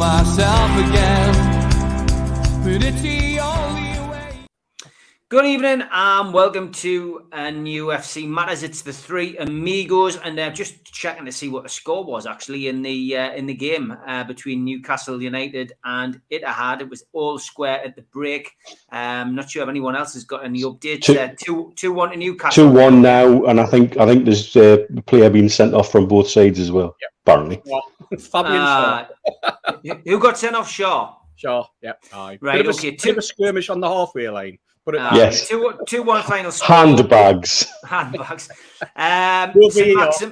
myself again, but it's the only way. Good evening and welcome to NUFC Matters. It's the three Amigos, and just checking to see what the score was actually in the game between Newcastle United and Etihad. It was all square at the break. Not sure if anyone else has got any updates. 2-1 to Newcastle. 2-1 now, and I think there's a player being sent off from both sides as well. Yep. Apparently, Fabian Shaw. Who got sent off? Shaw. Yep. Aye. Right. Bit of a skirmish on the halfway line. Yes. 2-1 final score. Handbags. The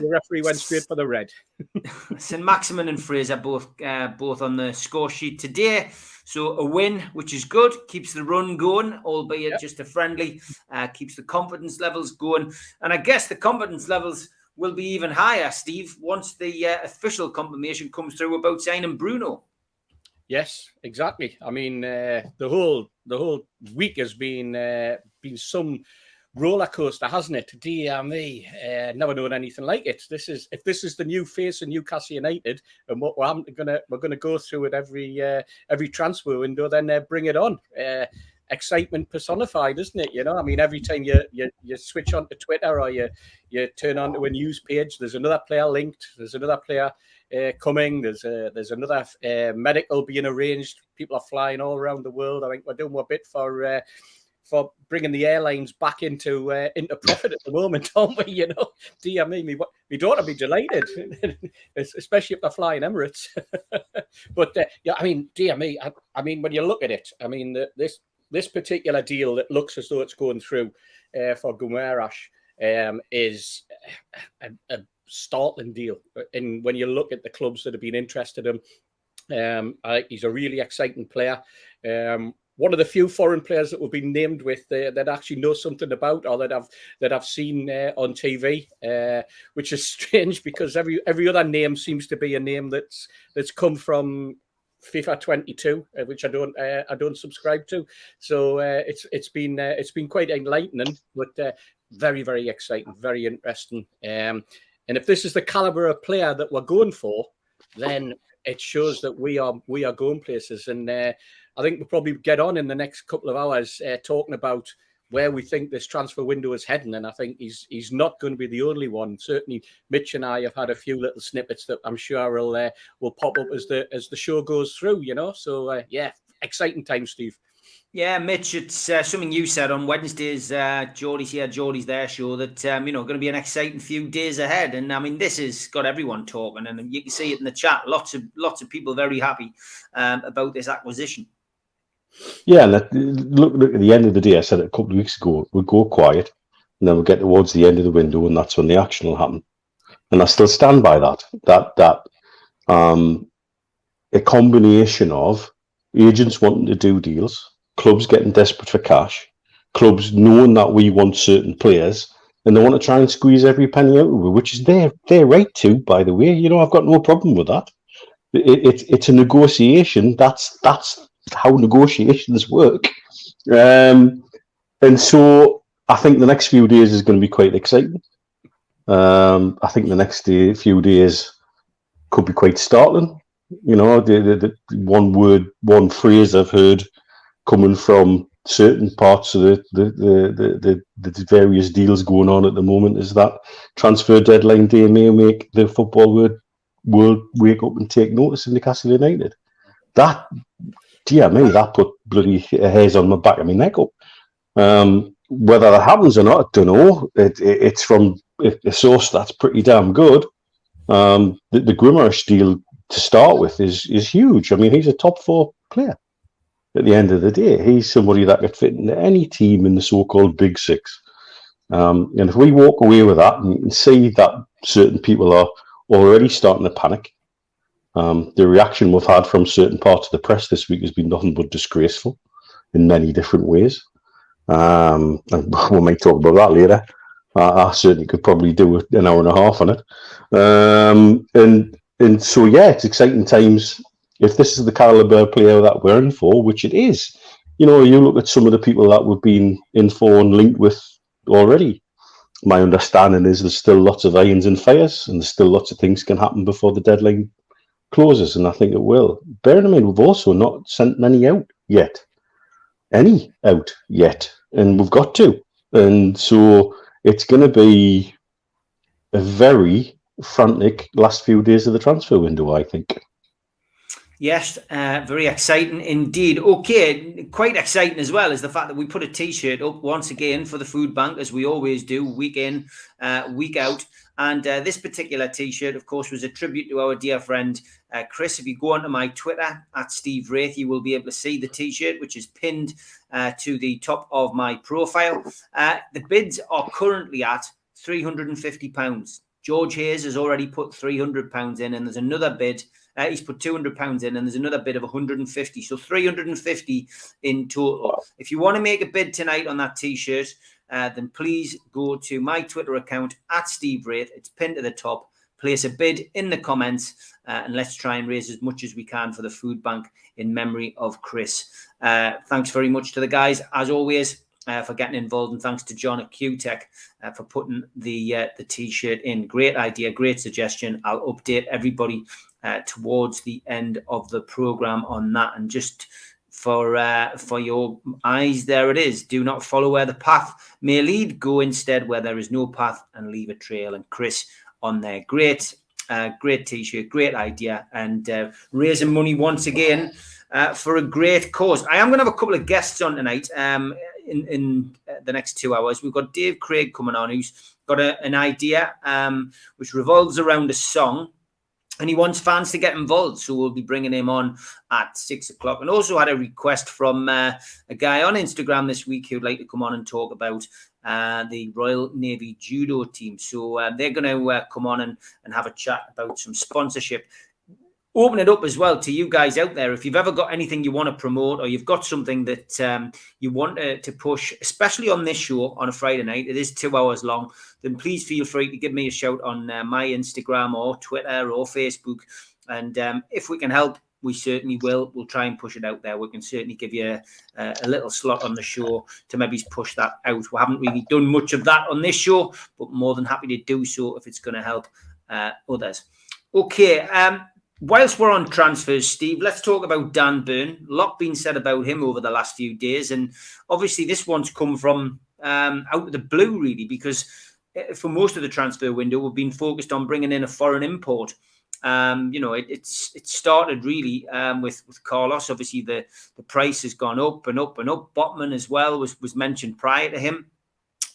referee went straight for the red. St. Maximin and Fraser both on the score sheet today. So a win, which is good, keeps the run going, albeit just a friendly, keeps the confidence levels going. And I guess the confidence levels will be even higher, Steve, once the official confirmation comes through about signing Bruno. Yes, exactly. I mean, the whole week has been some roller coaster, hasn't it? Dear me, never known anything like it. If this is the new face of Newcastle United, and what we're gonna go through it every transfer window, then bring it on. Excitement personified, isn't it? You know, I mean, every time you switch on to Twitter or you turn on to a news page, there's another player linked. There's another player coming. There's another medical being arranged. People are flying all around the world. I think we're doing a bit for bringing the airlines back into profit at the moment, aren't we? You know, dear me, my daughter be delighted, especially if they're flying Emirates. But yeah, I mean, dear me, I mean, when you look at it, I mean, this particular deal that looks as though it's going through for Guimaraes is a startling deal. And when you look at the clubs that have been interested in him, he's a really exciting player. One of the few foreign players that will be named with that actually know something about, or that I've seen on TV, which is strange because every other name seems to be a name that's come from FIFA 22, which I don't subscribe to. So it's been quite enlightening, but very, very exciting, very interesting. And if this is the caliber of player that we're going for, then it shows that we are going places. And I think we'll probably get on in the next couple of hours talking about where we think this transfer window is heading. And I think he's not going to be the only one. Certainly, Mitch and I have had a few little snippets that I'm sure will pop up as the show goes through. You know, so yeah, exciting time, Steve. Yeah, Mitch, it's something you said on Wednesday's Geordie's Here, Geordie's There show that, going to be an exciting few days ahead. And I mean, this has got everyone talking, and you can see it in the chat. Lots of people very happy about this acquisition. Yeah, and look at the end of the day, I said it a couple of weeks ago, we'll go quiet, and then we'll get towards the end of the window, and that's when the action will happen. And I still stand by that a combination of agents wanting to do deals, clubs getting desperate for cash, clubs knowing that we want certain players, and they want to try and squeeze every penny out of it, which is their right to, by the way. You know, I've got no problem with that. It's a negotiation. That's how negotiations work. And so I think the next few days is going to be quite exciting. I think the next few days could be quite startling. You know, the one phrase I've heard coming from certain parts of the various deals going on at the moment is that transfer deadline day may make the football world wake up and take notice of Newcastle United. That, dear me, that put bloody hairs on the back of my neck up. Whether that happens or not, I don't know. It's from a source that's pretty damn good. The Guimaraes deal to start with is huge. I mean, he's a top 4 player. At the end of the day, he's somebody that could fit into any team in the so-called Big Six. And if we walk away with that and see that certain people are already starting to panic, the reaction we've had from certain parts of the press this week has been nothing but disgraceful in many different ways. And we might talk about that later. I certainly could probably do an hour and a half on it. And so, yeah, it's exciting times. If this is the caliber player that we're in for, which it is, you know, you look at some of the people that we've been in for and linked with already. My understanding is there's still lots of irons and fires, and there's still lots of things can happen before the deadline closes, and I think it will. Bear in mind, we've also not sent many out yet. And we've got to. And so it's going to be a very frantic last few days of the transfer window, I think. Yes, very exciting indeed. Okay, quite exciting as well is the fact that we put a T-shirt up once again for the food bank, as we always do, week in, week out. And this particular T-shirt, of course, was a tribute to our dear friend Chris. If you go onto my Twitter, @SteveWraith, you will be able to see the T-shirt, which is pinned to the top of my profile. The bids are currently at £350. George Hayes has already put £300 in, and there's another bid. He's put £200 in, and there's another bid of 150. So 350 in total. Wow. If you want to make a bid tonight on that T-shirt, then please go to my Twitter account @SteveWraith. It's pinned to the top. Place a bid in the comments, and let's try and raise as much as we can for the food bank in memory of Chris. Thanks very much to the guys, as always, for getting involved, and thanks to John at QTech for putting the T-shirt in. Great idea, great suggestion. I'll update everybody towards the end of the program on that. And just for your eyes, there it is. Do not follow where the path may lead. Go instead where there is no path and leave a trail. And Chris on there. Great T-shirt, great idea, and raising money once again for a great cause. I am going to have a couple of guests on tonight in the next 2 hours. We've got Dave Craig coming on, who's got an idea which revolves around a song, and he wants fans to get involved. So we'll be bringing him on at 6 o'clock. And also had a request from a guy on Instagram this week who'd like to come on and talk about the Royal Navy Judo team. So they're going to come on and have a chat about some sponsorship. Open it up as well to you guys out there. If you've ever got anything you want to promote, or you've got something that you want to push, especially on this show on a Friday night, it is 2 hours long, then please feel free to give me a shout on my Instagram or Twitter or Facebook. And if we can help, we certainly will. We'll try and push it out there. We can certainly give you a little slot on the show to maybe push that out. We haven't really done much of that on this show, but more than happy to do so if it's going to help others. Okay. Whilst we're on transfers, Steve, let's talk about Dan Burn. A lot been said about him over the last few days. And obviously this one's come from out of the blue, really, because for most of the transfer window, we've been focused on bringing in a foreign import. It started really with Carlos. Obviously, the price has gone up and up and up. Botman as well was mentioned prior to him.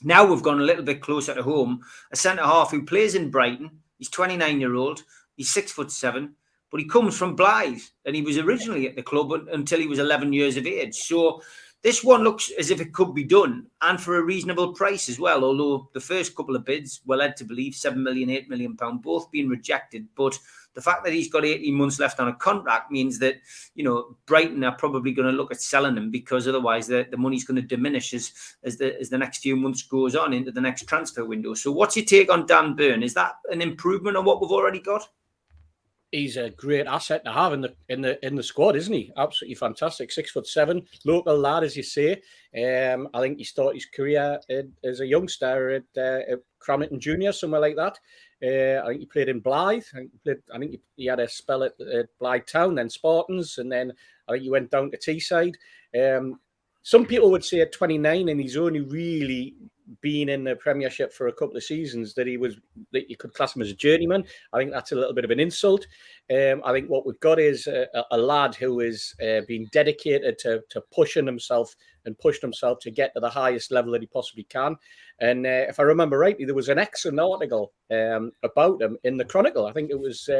Now we've gone a little bit closer to home. A centre-half who plays in Brighton. He's 29-year-old. He's 6'7". But he comes from Blythe, and he was originally at the club until he was 11 years of age. So this one looks as if it could be done, and for a reasonable price as well, although the first couple of bids were led to believe £7 million, £8 million, both being rejected. But the fact that he's got 18 months left on a contract means that, Brighton are probably going to look at selling him, because otherwise the money's going to diminish as the next few months goes on into the next transfer window. So what's your take on Dan Burn? Is that an improvement on what we've already got? He's a great asset to have in the squad, isn't he? Absolutely fantastic. 6'7", local lad, as you say. I think he started his career as a youngster at Cramlington Junior, somewhere like that. I think he played in Blythe. I think he had a spell at Blythe Town, then Spartans, and then I think he went down to Teesside. Some people would say at 29, and he's only really been in the Premiership for a couple of seasons, that you could class him as a journeyman. I think that's a little bit of an insult. I think what we've got is a lad who is being dedicated to pushing himself to get to the highest level that he possibly can. And if I remember rightly, there was an excellent article about him in the Chronicle. I think it was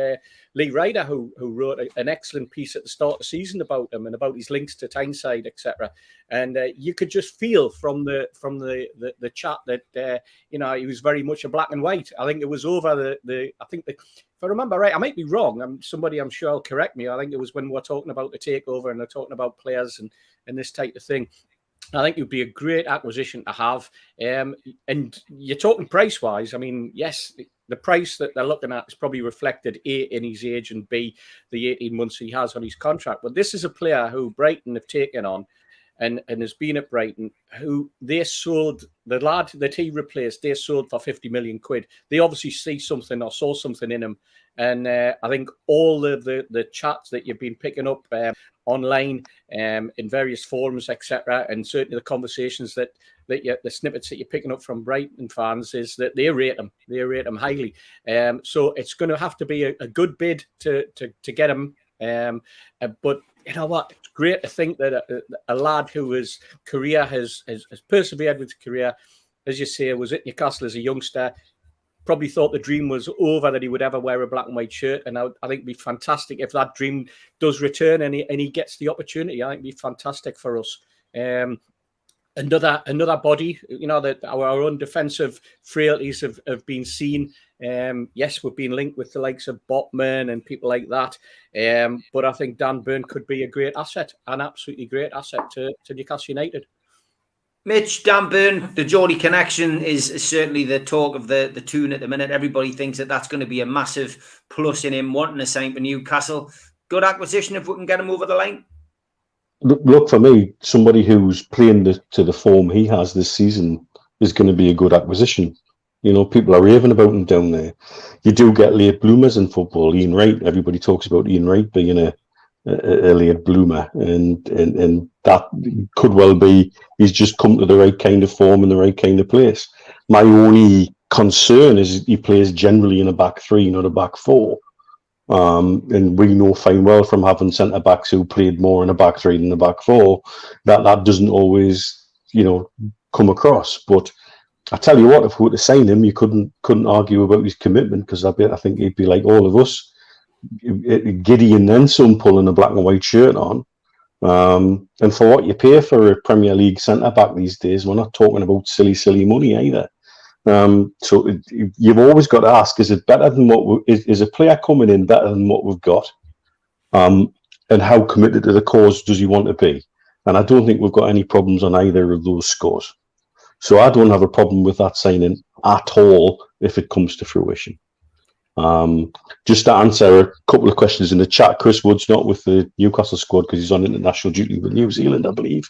Lee Ryder who wrote an excellent piece at the start of the season about him and about his links to Tyneside, etc. And you could just feel from the chat that he was very much a black and white. I think it was over if I remember right, I might be wrong. Somebody I'm sure will correct me. I think it was when we're talking about the takeover and they're talking about players and this type of thing. I think it would be a great acquisition to have. And you're talking price-wise. I mean, yes, the price that they're looking at is probably reflected, A, in his age, and B, the 18 months he has on his contract. But this is a player who Brighton have taken on. and has been at Brighton, who they sold, the lad that he replaced, they sold for 50 million quid. They obviously see something or saw something in him. And I think all the chats that you've been picking up online in various forums, etc., and certainly the conversations that the snippets that you're picking up from Brighton fans is that they rate him. They rate him highly. So it's going to have to be a good bid to get him. But you know what? It's great to think that a lad who his career has persevered with his career, as you say, was at Newcastle as a youngster. Probably thought the dream was over that he would ever wear a black and white shirt, and I think it'd be fantastic if that dream does return and he gets the opportunity. I think it'd be fantastic for us. Another body, you know, that our own defensive frailties have been seen. Yes, we've been linked with the likes of Botman and people like that. But I think Dan Burn could be a great asset, an absolutely great asset to Newcastle United. Mitch, Dan Burn, the Geordie connection is certainly the talk of the tune at the minute. Everybody thinks that that's going to be a massive plus in him wanting to sign for Newcastle. Good acquisition if we can get him over the line. Look, for me, somebody who's playing to the form he has this season is going to be a good acquisition. You know, people are raving about him down there. You do get late bloomers in football. Ian Wright, everybody talks about Ian Wright being a late bloomer, and that could well be he's just come to the right kind of form in the right kind of place. My only concern is he plays generally in a back three, not a back four. And we know fine well from having centre backs who played more in a back three than a back four that doesn't always, you know, come across. But I tell you what, if we were to sign him, you couldn't argue about his commitment, because I think he'd be like all of us, giddy and then some, pulling a black and white shirt on. And for what you pay for a Premier League centre back these days, we're not talking about silly money either. So you've always got to ask: is it better than is a player coming in better than what we've got? And how committed to the cause does he want to be? And I don't think we've got any problems on either of those scores. So I don't have a problem with that signing at all if it comes to fruition. Just to answer a couple of questions in the chat, Chris Wood's not with the Newcastle squad because he's on international duty with New Zealand, I believe.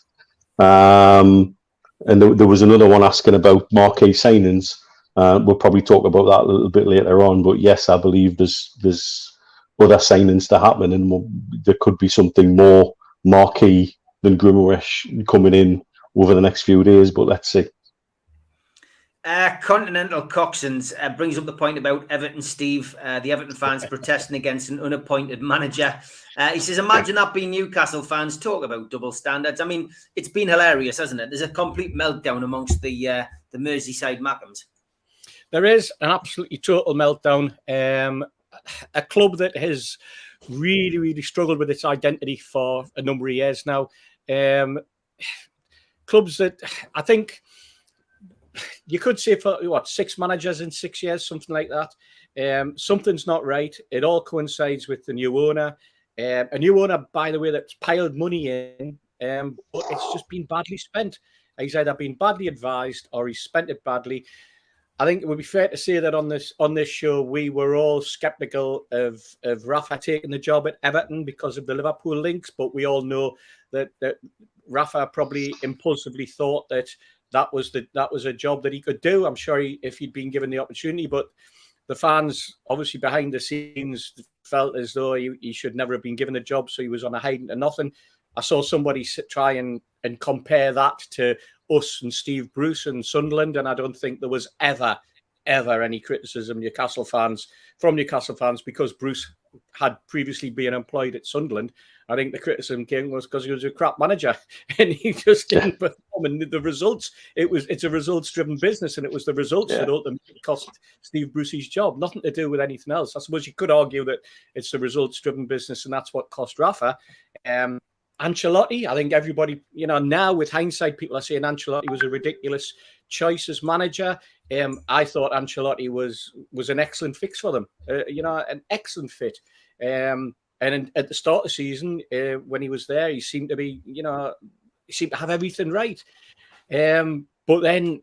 And there was another one asking about marquee signings. We'll probably talk about that a little bit later on. But yes, I believe there's other signings to happen, and there could be something more marquee than Grimoire coming in over the next few days. But let's see. Continental Coxons brings up the point about Everton, Steve. The Everton fans protesting against an unappointed manager. He says, imagine that being Newcastle fans talk about double standards. I mean, it's been hilarious, hasn't it? There's a complete meltdown amongst the Merseyside Mackems. There is an absolutely total meltdown. A club that has really struggled with its identity for a number of years now. Clubs that I think you could say for 6 managers in 6 years, something like that. Something's not right. It all coincides with the new owner. A new owner, by the way, that's piled money in, but it's just been badly spent. He's either been badly advised or he's spent it badly. I think it would be fair to say that on this show, we were all sceptical of Rafa taking the job at Everton because of the Liverpool links, but we all know that Rafa probably impulsively thought that was a job that he could do. I'm sure if he'd been given the opportunity, but the fans, obviously behind the scenes, felt as though he should never have been given a job, so he was on a hiding to nothing. I saw somebody try and compare that to us and Steve Bruce and Sunderland, and I don't think there was ever any criticism from Newcastle fans because Bruce had previously been employed at Sunderland. I think the criticism came was because he was a crap manager and he just didn't perform. And the results, it's a results-driven business, and it was the results that ultimately cost Steve Bruce his job. Nothing to do with anything else. I suppose you could argue that it's the results-driven business, and that's what cost Rafa. Ancelotti, I think everybody, now with hindsight, people are saying Ancelotti was a ridiculous choice as manager. I thought Ancelotti was an excellent fix for them. An excellent fit. And at the start of the season, when he was there, he seemed to be, he seemed to have everything right. But then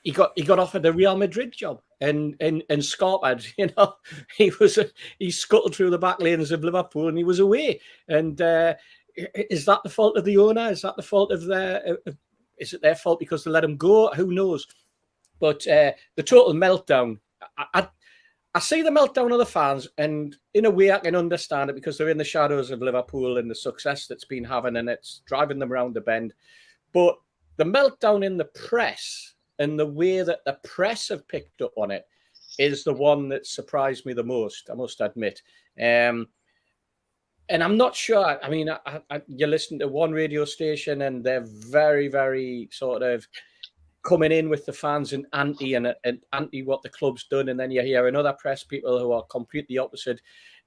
he got offered the Real Madrid job and scarpered. He scuttled through the back lanes of Liverpool and he was away. And is that the fault of the owner? Is that the fault of is it their fault because they let him go? Who knows? But the total meltdown, I see the meltdown of the fans, and in a way I can understand it because they're in the shadows of Liverpool and the success that's been having, and it's driving them around the bend. But the meltdown in the press and the way that the press have picked up on it is the one that surprised me the most, I must admit. And I'm not sure. I mean, you listen to one radio station and they're very, very sort of coming in with the fans and anti what the club's done, and then you hear another press people who are completely opposite.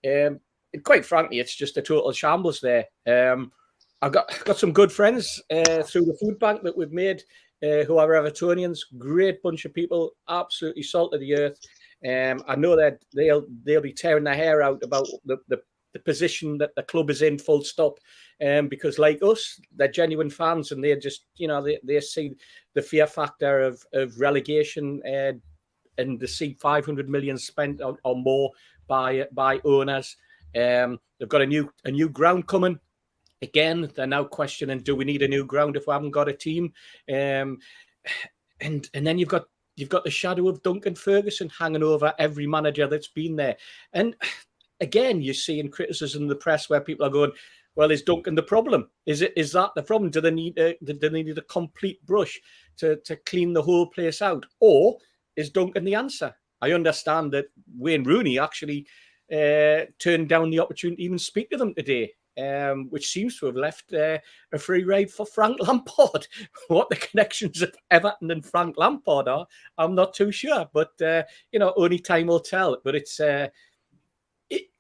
And quite frankly, it's just a total shambles there. I've got some good friends through the food bank that we've made who are Evertonians. Great bunch of people, absolutely salt of the earth. I know that they'll be tearing their hair out about the position that the club is in, full stop. Because like us, they're genuine fans, and they just, they see the fear factor of relegation, and they see 500 million spent or more by owners. They've got a new ground coming. Again, they're now questioning: do we need a new ground if we haven't got a team? And then you've got the shadow of Duncan Ferguson hanging over every manager that's been there. And again, you're seeing criticism in the press where people are going, well, is Duncan the problem? Is that the problem? Do they need a complete brush to clean the whole place out? Or is Duncan the answer? I understand that Wayne Rooney actually turned down the opportunity to even speak to them today, which seems to have left a free ride for Frank Lampard. What the connections of Everton and Frank Lampard are, I'm not too sure. But, only time will tell. But it's...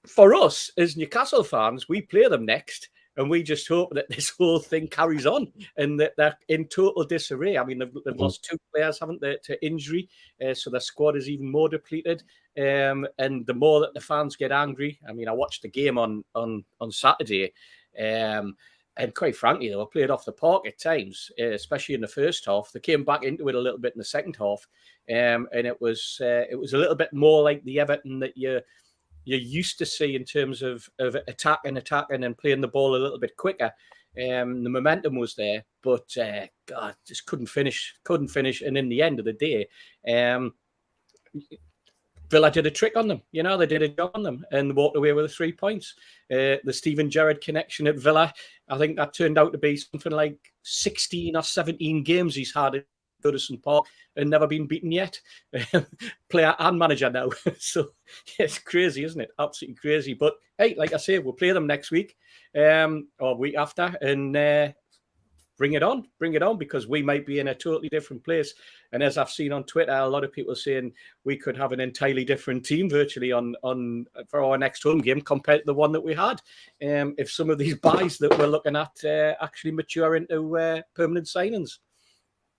for us as Newcastle fans, we play them next, and we just hope that this whole thing carries on and that they're in total disarray. I mean, they've lost 2 players, haven't they, to injury, so their squad is even more depleted. And the more that the fans get angry, I mean, I watched the game on Saturday, and quite frankly, they were played off the park at times, especially in the first half. They came back into it a little bit in the second half, and it was a little bit more like the Everton that you're used to see in terms of attacking and playing the ball a little bit quicker. The momentum was there, but God, just couldn't finish. And in the end of the day, Villa did a trick on them. They did a job on them and walked away with the 3 points. The Steven Gerrard connection at Villa, I think that turned out to be something like 16 or 17 games he's had at Goodison Park and never been beaten yet. Player and manager now. So it's crazy, isn't it? Absolutely crazy. But hey, like I say, we'll play them next week or week after, and bring it on, because we might be in a totally different place. And as I've seen on Twitter, a lot of people saying we could have an entirely different team virtually on for our next home game compared to the one that we had. If some of these buys that we're looking at actually mature into permanent signings.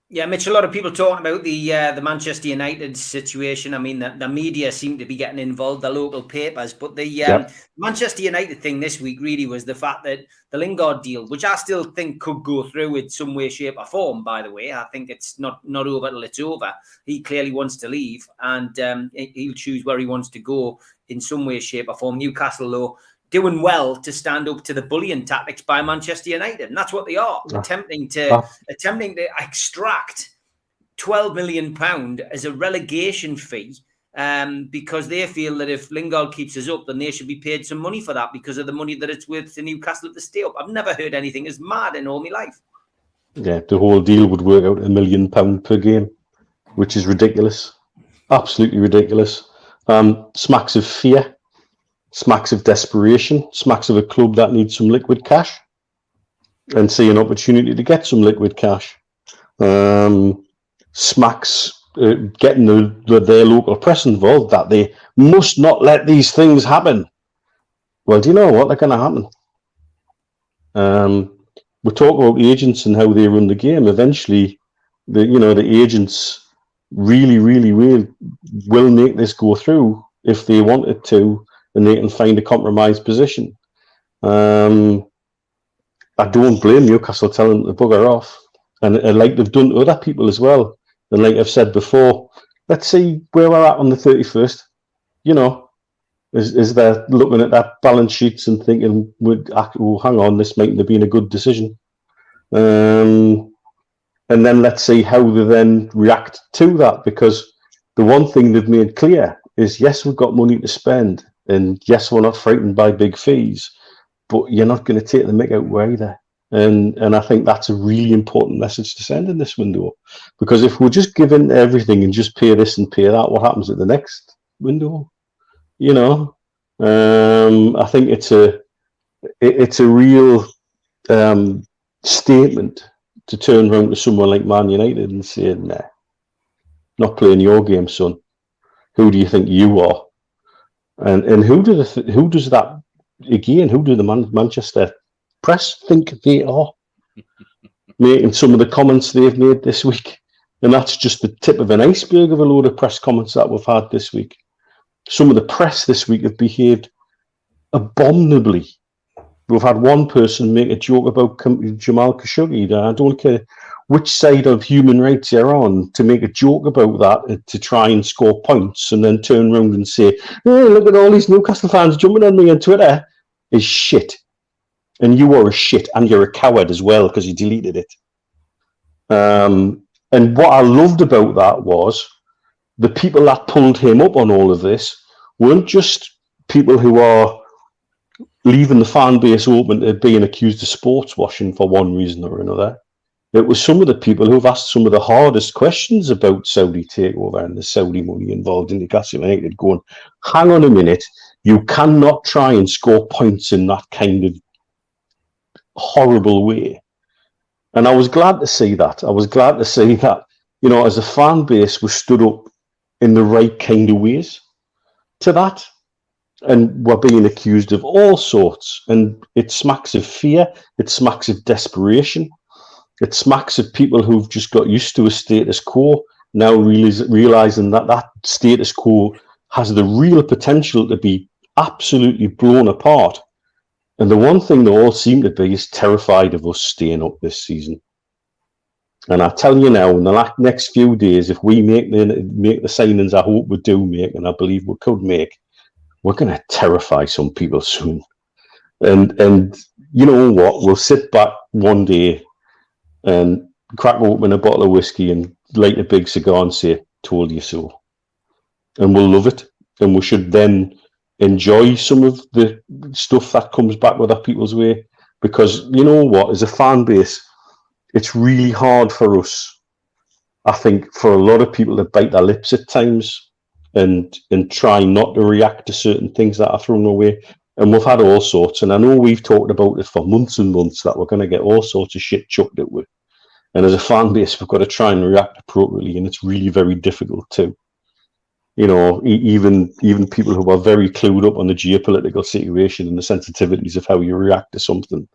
Yeah, Mitch, a lot of people talking about the Manchester United situation. I mean, the media seem to be getting involved, the local papers. But the Manchester United thing this week really was the fact that the Lingard deal, which I still think could go through in some way, shape or form, by the way. I think it's not over till it's over. He clearly wants to leave, and he'll choose where he wants to go in some way, shape or form. Newcastle, though, doing well to stand up to the bullying tactics by Manchester United, and that's what they are, attempting to extract £12 million as a relegation fee, because they feel that if Lingard keeps us up, then they should be paid some money for that because of the money that it's worth to Newcastle to stay up. I've never heard anything as mad in all my life. Yeah, the whole deal would work out £1 million per game, which is ridiculous, absolutely ridiculous. Smacks of fear. Smacks of desperation, smacks of a club that needs some liquid cash and see an opportunity to get some liquid cash. Smacks getting their local press involved, that they must not let these things happen. Well, do you know what? They're going to happen. We talk about agents and how they run the game. Eventually, the agents really will make this go through if they want it to, and they can find a compromised position. I don't blame Newcastle telling them to bugger off. And like they've done to other people as well. And like I've said before, let's see where we're at on the 31st. Is they're looking at that balance sheets and thinking, "Oh, hang on, this mightn't have been a good decision." And then let's see how they then react to that, because the one thing they've made clear is, yes, we've got money to spend, and yes, we're not frightened by big fees, but you're not going to take the mick out either. And I think that's a really important message to send in this window, because if we're just giving everything and just pay this and pay that, what happens at the next window? You know, I think it's a real statement to turn around to someone like Man United and say, "Nah, not playing your game, son. Who do you think you are?" And who does that again? Who do the Manchester press think they are? Making some of the comments they've made this week, and that's just the tip of an iceberg of a load of press comments that we've had this week. Some of the press this week have behaved abominably. We've had one person make a joke about Jamal Khashoggi. I don't care which side of human rights you're on, to make a joke about that, to try and score points, and then turn around and say, "Hey, look at all these Newcastle fans jumping on me on Twitter," is shit. And you are a shit, and you're a coward as well, because you deleted it. And what I loved about that was the people that pulled him up on all of this weren't just people who are leaving the fan base open to being accused of sports washing for one reason or another. It was some of the people who've asked some of the hardest questions about Saudi takeover and the Saudi money involved in Newcastle United, going, "Hang on a minute, you cannot try and score points in that kind of horrible way." And I was glad to see that. I was glad to see that, you know, as a fan base, we stood up in the right kind of ways to that. And we're being accused of all sorts. And it smacks of fear. It smacks of desperation. It smacks of people who've just got used to a status quo, now realizing that that status quo has the real potential to be absolutely blown apart. And the one thing they all seem to be is terrified of us staying up this season. And I tell you now, in the next few days, if we make the signings I hope we do make, and I believe we could make, we're going to terrify some people soon. And you know what? We'll sit back one day and crack open a bottle of whiskey and light a big cigar and say, "Told you so." And we'll love it. And we should then enjoy some of the stuff that comes back with other people's way. Because you know what? As a fan base, it's really hard for us, I think, for a lot of people to bite their lips at times and try not to react to certain things that are thrown away. And we've had all sorts. And I know we've talked about it for months and months, that we're going to get all sorts of shit chucked at us. And as a fan base, we've got to try and react appropriately. And it's really very difficult too. You know, even people who are very clued up on the geopolitical situation and the sensitivities of how you react to something.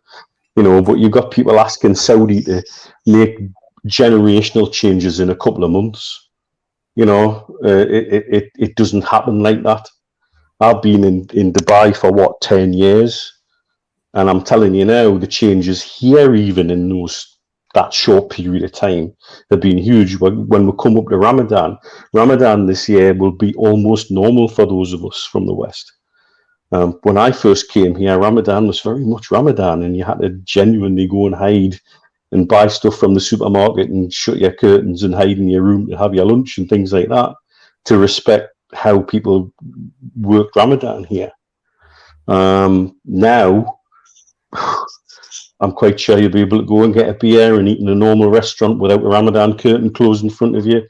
You know, but you've got people asking Saudi to make generational changes in a couple of months. You know, it doesn't happen like that. I've been in Dubai for 10 years, and I'm telling you now, the changes here, even in that short period of time, have been huge. When we come up to Ramadan this year will be almost normal for those of us from the West. When I first came here, Ramadan was very much Ramadan, and you had to genuinely go and hide and buy stuff from the supermarket and shut your curtains and hide in your room to have your lunch and things like that, to respect how people work Ramadan here. Now, I'm quite sure you'll be able to go and get a beer and eat in a normal restaurant without a Ramadan curtain closed in front of you.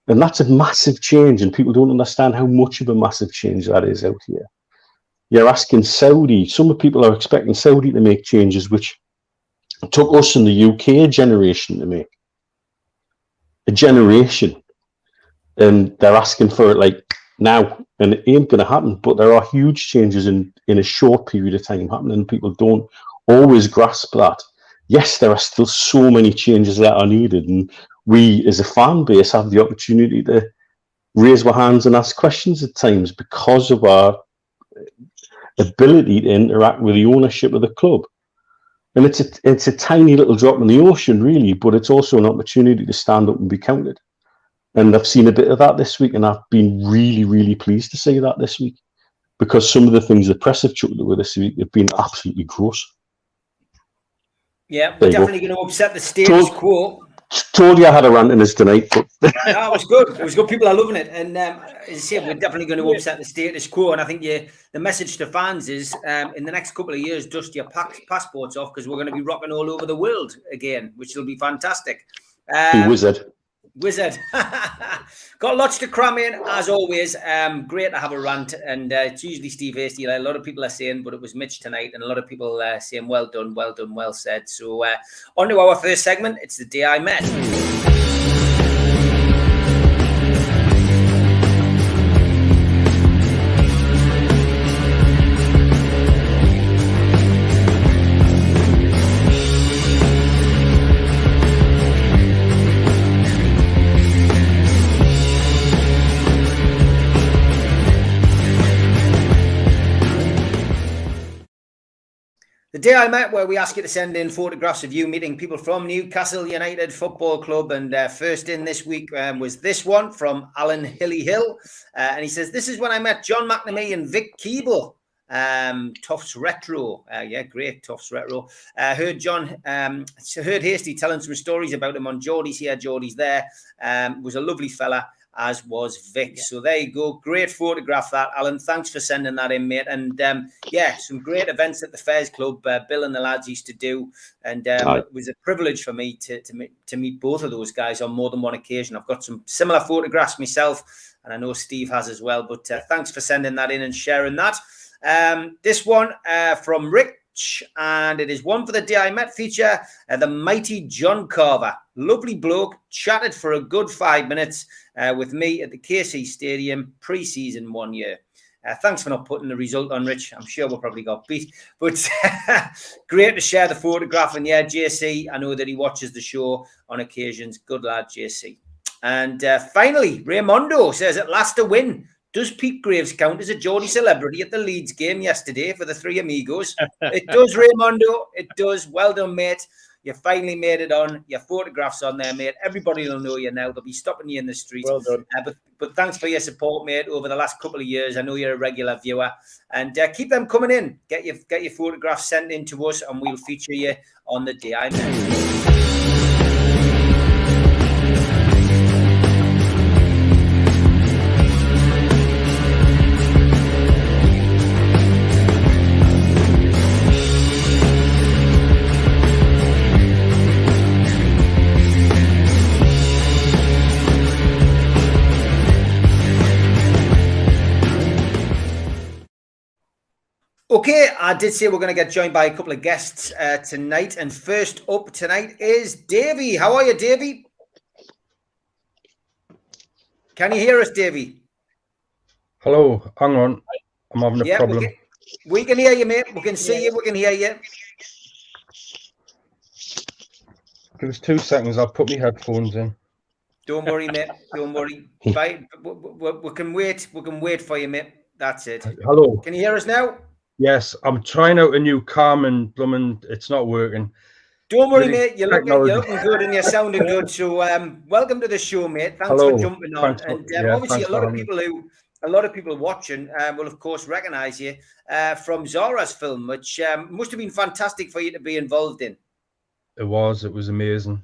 And that's a massive change, and people don't understand how much of a massive change that is out here. You're asking Saudi, some people are expecting Saudi to make changes which it took us in the UK a generation to make. A generation. And they're asking for it like now, and it ain't going to happen. But there are huge changes in a short period of time happening. People don't always grasp that. Yes, there are still so many changes that are needed, and we as a fan base have the opportunity to raise our hands and ask questions at times because of our ability to interact with the ownership of the club. And it's a tiny little drop in the ocean, really, but it's also an opportunity to stand up and be counted. And I've seen a bit of that this week, and I've been really, really pleased to see that this week. because some of the things the press have chucked with this week have been absolutely gross. Yeah, we're definitely going to upset the status quo. Told you I had a rant in this tonight. But No, it was good. It was good. People are loving it. And as I say, we're definitely going to upset the status quo. And I think the message to fans is in the next couple of years, dust your passports off, because we're going to be rocking all over the world again, which will be fantastic. be wizard. Got lots to cram in, as always. Great to have a rant. And it's usually Steve Hasty. A lot of people are saying, but it was Mitch tonight. And a lot of people saying, well done, well said. So on to our first segment. It's the day I met. The day I met, where we ask you to send in photographs of you meeting people from Newcastle United Football Club. And first in this week was this one from Alan Hilly Hill. And he says, this is when I met John McNamee and Vic Keeble. Tufts Retro. Yeah, great. Tufts Retro. Heard Hasty telling some stories about him on Geordie's Here, Geordie's There. Was a lovely fella, as was Vic. Yeah. So there you go. Great photograph, that, Alan. Thanks for sending that in, mate. And yeah, some great events at the Fairs Club. Bill and the lads used to do. And it was a privilege for me to meet both of those guys on more than one occasion. I've got some similar photographs myself, and I know Steve has as well. But thanks for sending that in and sharing that. This one from Rich, and it is one for the day I met feature, the mighty John Carver. Lovely bloke, chatted for a good 5 minutes with me at the KC Stadium pre-season 1 year. Thanks for not putting the result on, Rich. I'm sure we probably got beat, but great to share the photograph. And yeah, JC, I know that he watches the show on occasions. Good lad, JC. And finally, Raymondo says, at last a win. Does Pete Graves count as a Geordie celebrity at the Leeds game yesterday for the three Amigos? It does, Raymondo. It does. Well done, mate. You finally made it on. Your photograph's on there, mate. Everybody will know you now. They'll be stopping you in the street. Well done. But thanks for your support, mate, over the last couple of years. I know you're a regular viewer. And keep them coming in. Get your photographs sent in to us, and we'll feature you on the day I met. Okay, I did say we're going to get joined by a couple of guests tonight. And first up tonight is Davey. How are you, Davey? Can you hear us, Davey? Hello, hang on. I'm having a problem. We can hear you, mate. We can see you. We can hear you. Give us 2 seconds. I'll put my headphones in. Don't worry, mate. Don't worry. Bye. We can wait. We can wait for you, mate. That's it. Hello. Can you hear us now? Yes, I'm trying out a new cam and blooming, it's not working. Don't worry, mate. You're looking good and you're sounding good. So, welcome to the show, mate. Thanks for jumping on. Obviously, a lot of people watching will, of course, recognise you from Zara's film, which must have been fantastic for you to be involved in. It was amazing.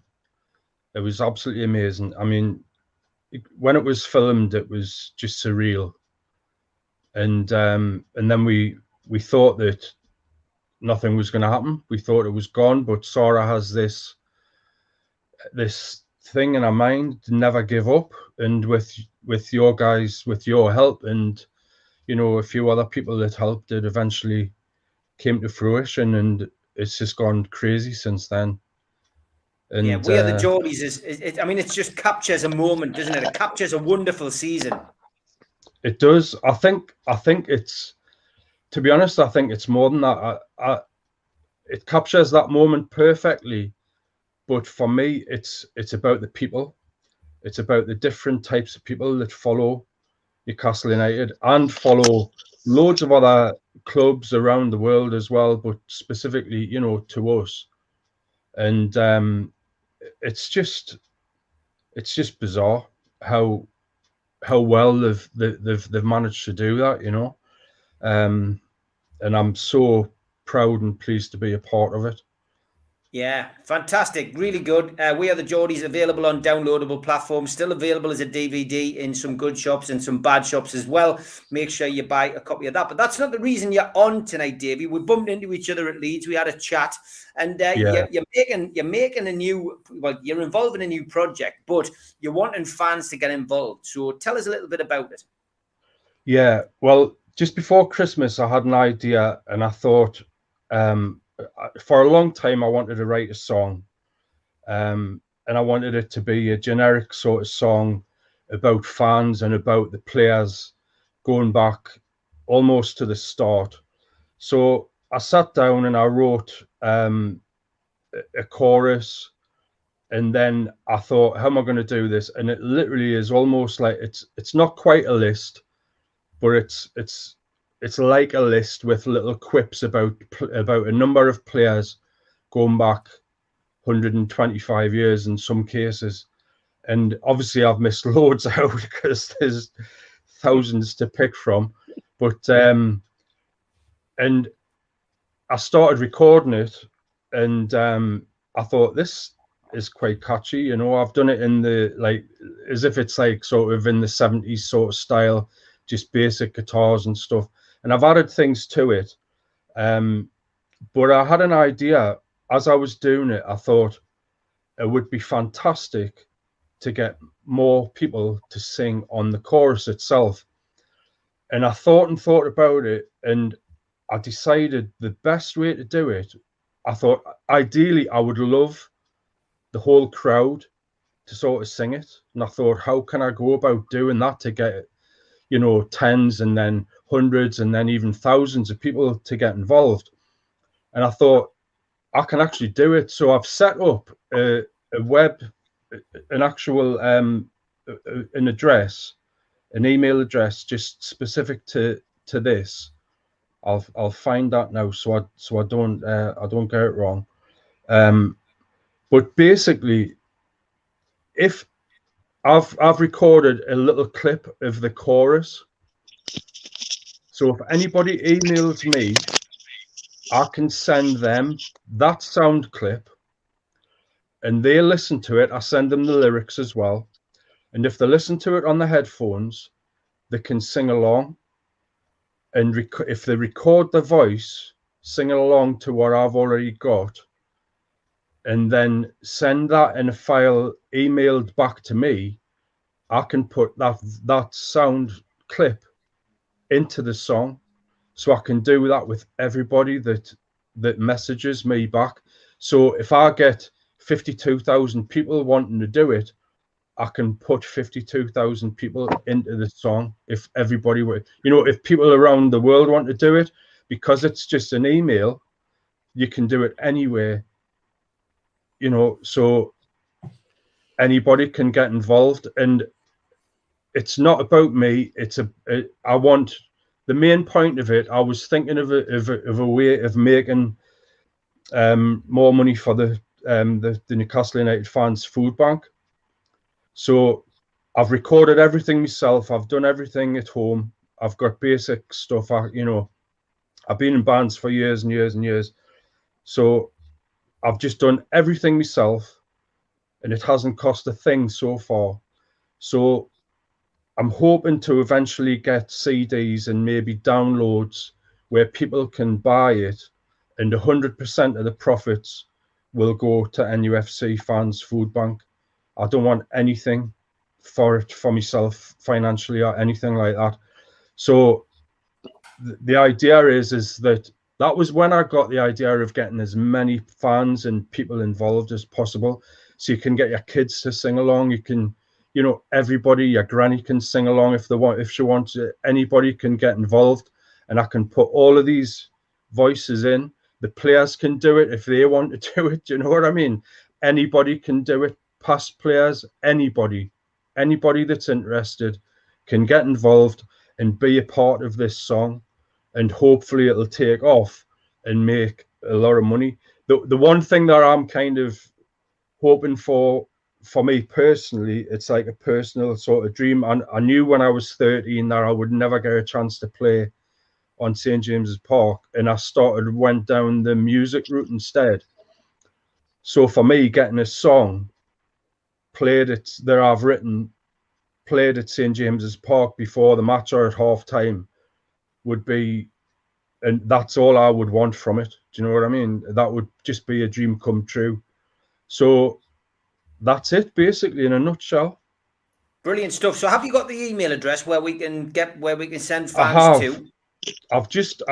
It was absolutely amazing. I mean, when it was filmed, it was just surreal. And then we thought that nothing was going to happen. We thought it was gone, but Sarah has this thing in her mind to never give up. And with your guys, with your help, and a few other people that helped, it eventually came to fruition, and it's just gone crazy since then. And yeah, We Are the Geordies it just captures a moment, doesn't it? It captures a wonderful season. It does. I think it's. To be honest, I think it's more than that. It captures that moment perfectly, but for me, it's about the people. It's about the different types of people that follow Newcastle United and follow loads of other clubs around the world as well, but specifically, to us. And it's just bizarre how well they've managed to do that, and I'm so proud and pleased to be a part of it. Yeah, fantastic. Really good. We Are the Geordies available on downloadable platforms, still available as a DVD in some good shops and some bad shops as well. Make sure you buy a copy of that. But that's not the reason you're on tonight, Davey. We bumped into each other at Leeds. We had a chat, and you're making a new. Well, you're involved in a new project, but you're wanting fans to get involved. So tell us a little bit about it. Yeah, well, just before Christmas, I had an idea, and I thought, for a long time, I wanted to write a song, and I wanted it to be a generic sort of song about fans and about the players going back almost to the start. So I sat down and I wrote a chorus, and then I thought, how am I going to do this? And it literally is almost like it's not quite a list, but it's like a list with little quips about a number of players going back 125 years in some cases. And obviously I've missed loads out because there's thousands to pick from. But and I started recording it, and I thought, this is quite catchy. You know, I've done it in the, like, as if it's like sort of in the 70s sort of style, just basic guitars and stuff. And I've added things to it. But I had an idea as I was doing it. I thought it would be fantastic to get more people to sing on the chorus itself. And I thought about it, and I decided the best way to do it, I thought ideally I would love the whole crowd to sort of sing it. And I thought, how can I go about doing that to get, you know, tens and then hundreds and then even thousands of people to get involved? And I thought, I can actually do it. So I've set up an actual an address, an email address just specific to this. I'll find that now so I don't get it wrong. But basically, if I've recorded a little clip of the chorus, so if anybody emails me, I can send them that sound clip, and they listen to it. I send them the lyrics as well, and if they listen to it on the headphones, they can sing along. And if they record the voice singing along to what I've already got, and then send that in a file emailed back to me, I can put that sound clip into the song. So I can do that with everybody that messages me back. So if I get 52,000 people wanting to do it, I can put 52,000 people into the song. If everybody were, you know, if people around the world want to do it, because it's just an email, you can do it anywhere, you know, so anybody can get involved. And it's not about me. I want, the main point of it, I was thinking of a way of making more money for the Newcastle United fans food bank. So I've recorded everything myself. I've done everything at home. I've got basic stuff. You know, I've been in bands for years and years and years. So I've just done everything myself, and it hasn't cost a thing so far. So I'm hoping to eventually get CDs and maybe downloads where people can buy it, and 100% of the profits will go to NUFC fans food bank. I don't want anything for it for myself financially or anything like that. So the idea is that was when I got the idea of getting as many fans and people involved as possible. So you can get your kids to sing along. You can, you know, everybody, your granny can sing along if they want, if she wants. Anybody can get involved, and I can put all of these voices in. The players can do it if they want to do it. Do you know what I mean? Anybody can do it. Past players, anybody that's interested can get involved and be a part of this song, and hopefully it'll take off and make a lot of money. The one thing that I'm kind of hoping for me personally, it's like a personal sort of dream. I knew when I was 13 that I would never get a chance to play on St. James's Park, and I went down the music route instead. So for me, getting a song played that I've written, played at St. James's Park before the match or at half time would be, and that's all I would want from it. Do you know what I mean? That would just be a dream come true. So that's it, basically, in a nutshell. Brilliant stuff. So have you got the email address where we can send fans to? I've just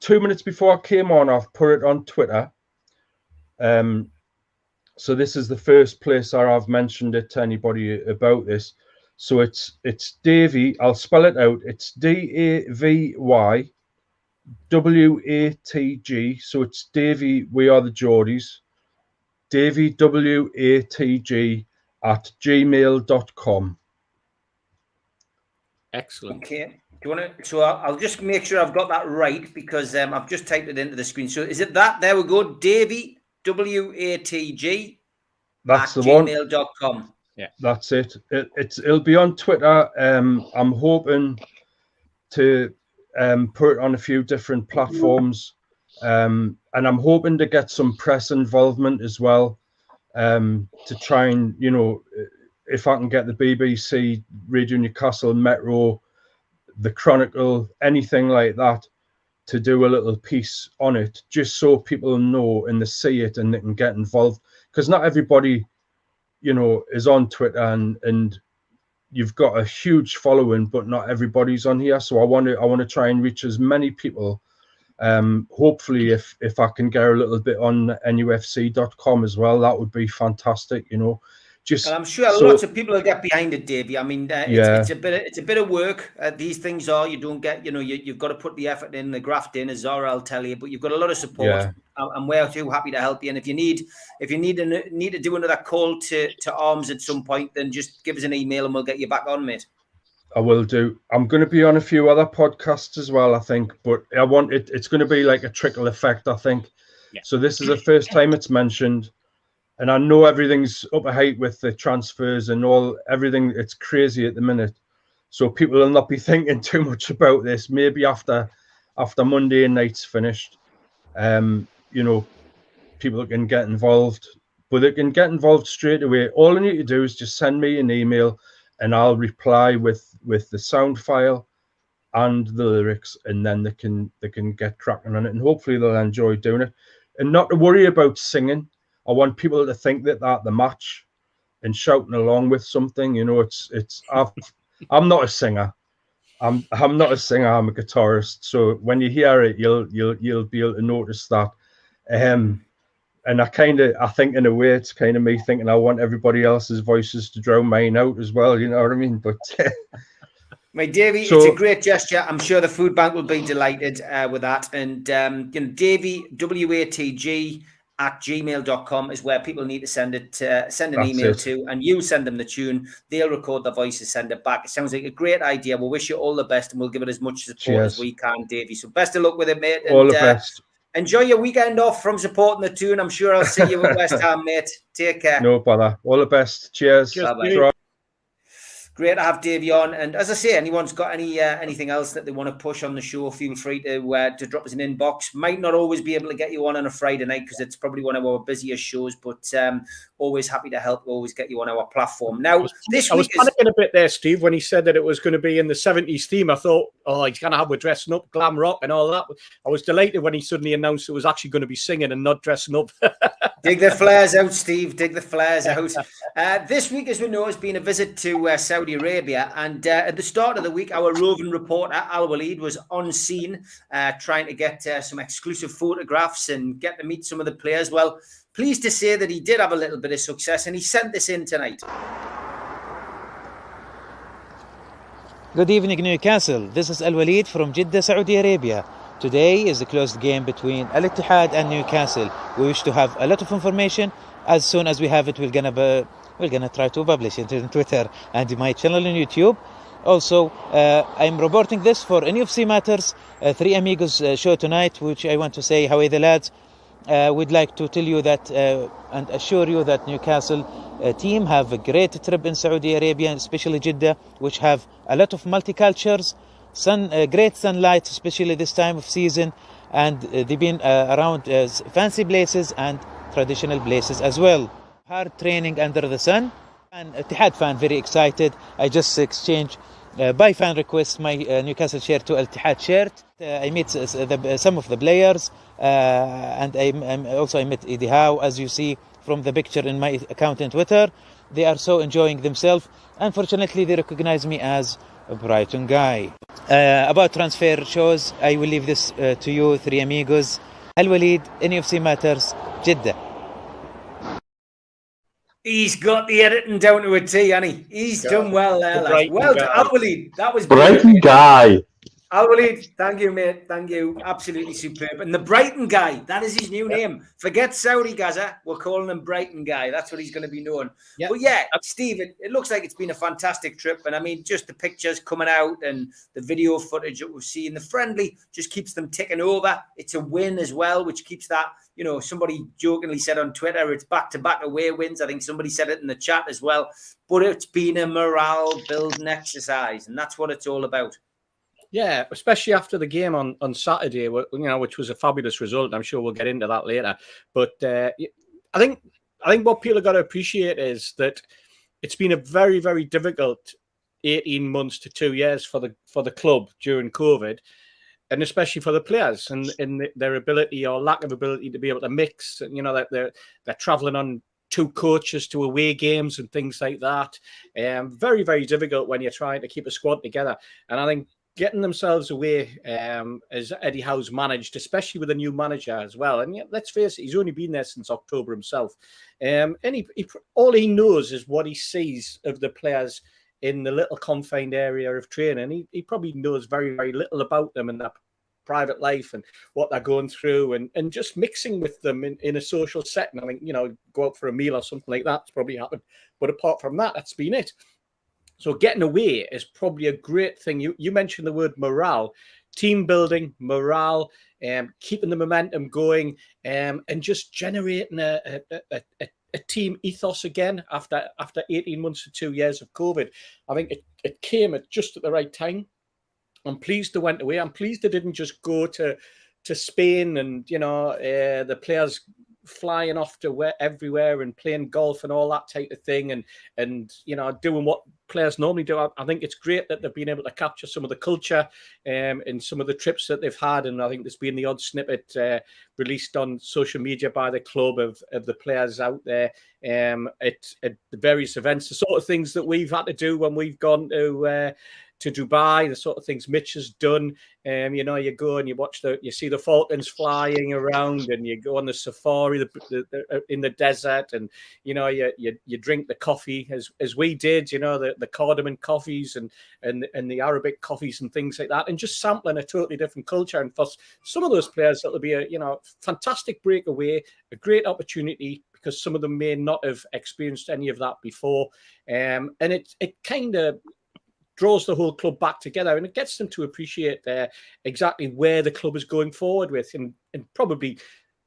2 minutes before I came on, I've put it on Twitter. So this is the first place I've mentioned it to anybody about this. So it's Davey. I'll spell it out. It's DAVY WATG. So it's Davey. We are the Geordies. Davey WATG at gmail.com. Excellent. Okay. Do you want to? So I'll just make sure I've got that right, because I've just typed it into the screen. So is it that? There we go. Davey WATG. That's the gmail.com. one. Yeah, that's it. It'll be on Twitter. I'm hoping to put it on a few different platforms, and I'm hoping to get some press involvement as well, to try and, you know, if I can get the BBC, Radio Newcastle, Metro, the Chronicle, anything like that, to do a little piece on it, just so people know and they see it and they can get involved. Because not everybody, you know, is on Twitter, and you've got a huge following, but not everybody's on here. So I want to try and reach as many people. Hopefully, if I can get a little bit on NUFC.com as well, that would be fantastic. You know, just. And I'm sure lots of people will get behind it, Davey. I mean, it's a bit of work. These things are, you don't get, you know, you've got to put the effort in, the graft in, as Zara will tell you. But you've got a lot of support. Yeah. And we're too happy to help you. And if you need to do another call to arms at some point, then just give us an email and we'll get you back on, mate. I will do. I'm going to be on a few other podcasts as well, I think, but I want it. It's going to be like a trickle effect, I think. Yeah. So this is the first time it's mentioned, and I know everything's up a height with the transfers and everything. It's crazy at the minute, so people will not be thinking too much about this. Maybe after Monday night's finished, you know, people can get involved, but they can get involved straight away. All they need to do is just send me an email, and I'll reply with the sound file and the lyrics, and then they can get cracking on it, and hopefully they'll enjoy doing it. And not to worry about singing. I want people to think that the match and shouting along with something. You know, I'm not a singer. I'm not a singer. I'm a guitarist. So when you hear it, you'll be able to notice that. And I think in a way it's kind of me thinking I want everybody else's voices to drown mine out as well. You know what I mean? But my Davey, it's a great gesture. I'm sure the food bank will be delighted with that. And you know, Davey WATG at gmail.com is where people need to send an email to, and you send them the tune. They'll record the voices, send it back. It sounds like a great idea. We'll wish you all the best, and we'll give it as much support as we can, Davey. So best of luck with it, mate. And, all the best. Enjoy your weekend off from supporting the tune. I'm sure I'll see you at West Ham, mate. Take care. No bother. All the best. Cheers. Bye-bye. Great to have Davey on. And as I say, anyone's got anything else that they want to push on the show, feel free to drop us an inbox. Might not always be able to get you on a Friday night because it's probably one of our busiest shows, but always happy to help. We'll always get you on our platform. Now, I was panicking a bit there, Steve, when he said that it was going to be in the 70s theme. I thought, he's going to have we're dressing up, glam rock and all that. I was delighted when he suddenly announced it was actually going to be singing and not dressing up. Dig the flares out, Steve. Dig the flares out. This week, as we know, has been a visit to Saudi Arabia. And at the start of the week, our roving reporter, Al Walid, was on scene trying to get some exclusive photographs and get to meet some of the players. Well, pleased to say that he did have a little bit of success, and he sent this in tonight. Good evening, Newcastle. This is Al Walid from Jeddah, Saudi Arabia. Today is a close game between Al Ittihad and Newcastle. We wish to have a lot of information. As soon as we have it, we're gonna try to publish it on Twitter and my channel on YouTube. Also, I'm reporting this for NUFC Matters, 3 Amigos show tonight, which I want to say, how are the lads? We'd like to tell you that and assure you that Newcastle team have a great trip in Saudi Arabia, especially Jeddah, which have a lot of multicultures. great sunlight, especially this time of season, and they've been around fancy places and traditional places as well. Hard training under the sun. And Ittihad fan very excited. I just exchanged by fan request my Newcastle shirt to Ittihad shirt. I met some of the players, and I met Eddie Howe, as you see from the picture in my account on Twitter. They are so enjoying themselves. Unfortunately, they recognize me as a Brighton guy. About transfer shows, I will leave this to you, three amigos. Al-Walid, NUFC Matters, Jeddah. He's got the editing down to a T, hasn't he? He's done well there, lads. Well done, Al-Walid. That was Brighton guy. Al-Walid, thank you, mate. Thank you. Absolutely superb. And the Brighton guy, that is his new name. Forget Saudi Gaza. We're calling him Brighton guy. That's what he's going to be known. Yep. But yeah, Steve, it looks like it's been a fantastic trip. And I mean, just the pictures coming out and the video footage that we've seen, the friendly just keeps them ticking over. It's a win as well, which keeps that, you know, somebody jokingly said on Twitter, it's back-to-back away wins. I think somebody said it in the chat as well. But it's been a morale building exercise. And that's what it's all about. Yeah, especially after the game on Saturday, which was a fabulous result. I'm sure we'll get into that later. But I think what people have got to appreciate is that it's been a very, very difficult 18 months to 2 years for the club during COVID, and especially for the players and their ability or lack of ability to be able to mix. And, you know, that they're traveling on 2 coaches to away games and things like that. Very, very difficult when you're trying to keep a squad together. And I think getting themselves away, as Eddie Howe's managed, especially with a new manager as well. And let's face it, he's only been there since October himself. And all he knows is what he sees of the players in the little confined area of training. He probably knows very, very little about them and their private life and what they're going through, and just mixing with them in a social setting. I mean, you know, go out for a meal or something like that's probably happened. But apart from that, that's been it. So getting away is probably a great thing. You mentioned the word morale, team building, morale, keeping the momentum going, and just generating a team ethos again after 18 months to 2 years of COVID. I think it came at just at the right time. I'm pleased they went away. I'm pleased they didn't just go to Spain and, you know, the players flying off to everywhere and playing golf and all that type of thing, and you know, doing what players normally do. I think it's great that they've been able to capture some of the culture in some of the trips that they've had, and I think there's been the odd snippet released on social media by the club of the players out there at the various events, the sort of things that we've had to do when we've gone to Dubai, the sort of things Mitch has done. You know, you go and you see the falcons flying around, and you go on the safari in the desert, and you know, you drink the coffee as we did. You know, the cardamom coffees and the Arabic coffees and things like that, and just sampling a totally different culture. And for some of those players, that'll be a fantastic breakaway, a great opportunity, because some of them may not have experienced any of that before, and it kind of draws the whole club back together, and it gets them to appreciate exactly where the club is going forward with, and probably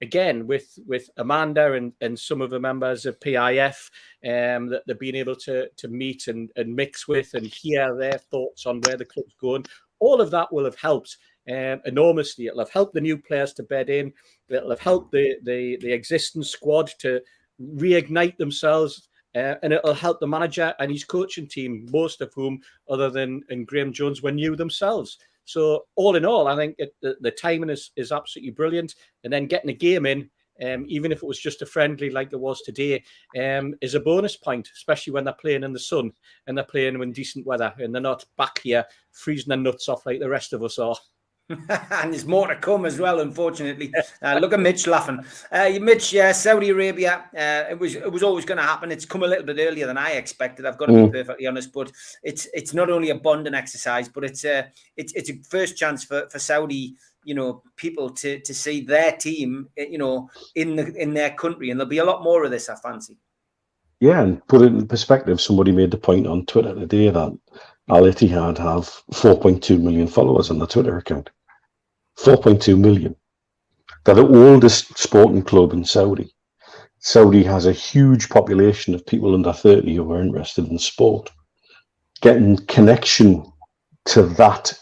again with Amanda and some of the members of PIF that they've been able to meet and mix with and hear their thoughts on where the club's going. All of that will have helped enormously. It'll have helped the new players to bed in. It'll have helped the existing squad to reignite themselves. And it'll help the manager and his coaching team, most of whom, other than Graham Jones, were new themselves. So all in all, I think the timing is absolutely brilliant. And then getting a game in, even if it was just a friendly like it was today, is a bonus point, especially when they're playing in the sun and they're playing in decent weather and they're not back here freezing their nuts off like the rest of us are. And there's more to come as well, unfortunately. Look at Mitch laughing. Mitch, Saudi Arabia, it was always going to happen. It's come a little bit earlier than I expected, I've got to be perfectly honest. But it's not only a bonding exercise, but it's a first chance for Saudi, you know, people to see their team, you know, in their country. And there'll be a lot more of this, I fancy. Yeah, and put it in perspective, somebody made the point on Twitter today that Al Ittihad have 4.2 million followers on their Twitter account. 4.2 million. They're the oldest sporting club in Saudi. Saudi has a huge population of people under 30 who are interested in sport. Getting connection to that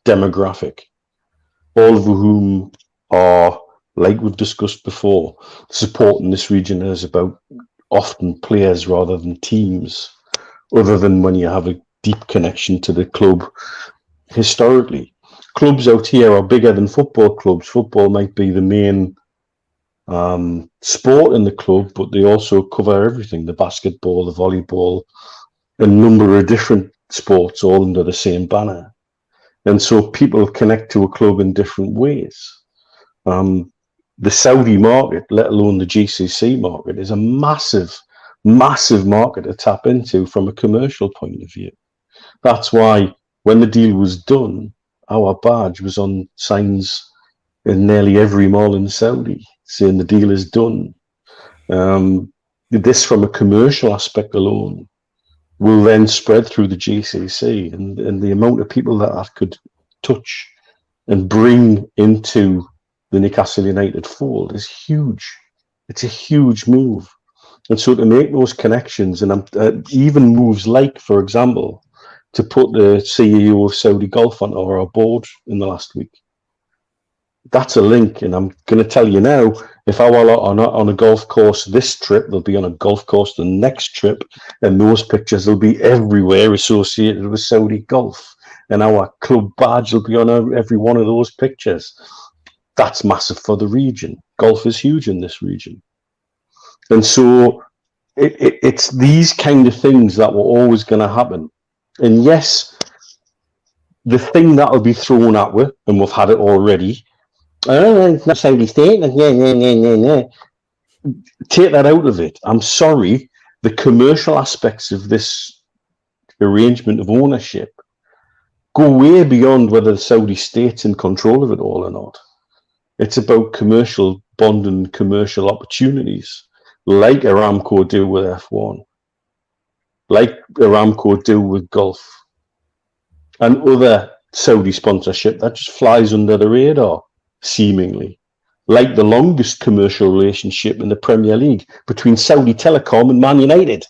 demographic, all of whom are, like we've discussed before, support in this region is about often players rather than teams, other than when you have a deep connection to the club historically. Clubs out here are bigger than football clubs. Football might be the main sport in the club, but they also cover everything, the basketball, the volleyball, a number of different sports all under the same banner. And so people connect to a club in different ways. The Saudi market, let alone the GCC market, is a massive, massive market to tap into from a commercial point of view. That's why when the deal was done, our badge was on signs in nearly every mall in Saudi saying the deal is done. This, from a commercial aspect alone, will then spread through the GCC, and the amount of people that could touch and bring into the Newcastle United fold is huge. It's a huge move. And so to make those connections, and even moves like, for example, to put the CEO of Saudi Golf on our board in the last week, that's a link. And I'm going to tell you now, if our lot are not on a golf course this trip, they'll be on a golf course the next trip, and those pictures will be everywhere associated with Saudi golf, and our club badge will be on every one of those pictures. That's massive for the region. Golf is huge in this region. And so it's these kind of things that were always going to happen. And yes, the thing that will be thrown at us, and we've had it already, it's not Saudi state, take that out of it. I'm sorry, the commercial aspects of this arrangement of ownership go way beyond whether the Saudi state's in control of it all or not. It's about commercial bond and commercial opportunities, like Aramco do with F1, like Aramco do with golf, and other Saudi sponsorship that just flies under the radar, seemingly. Like the longest commercial relationship in the Premier League between Saudi Telecom and Man United,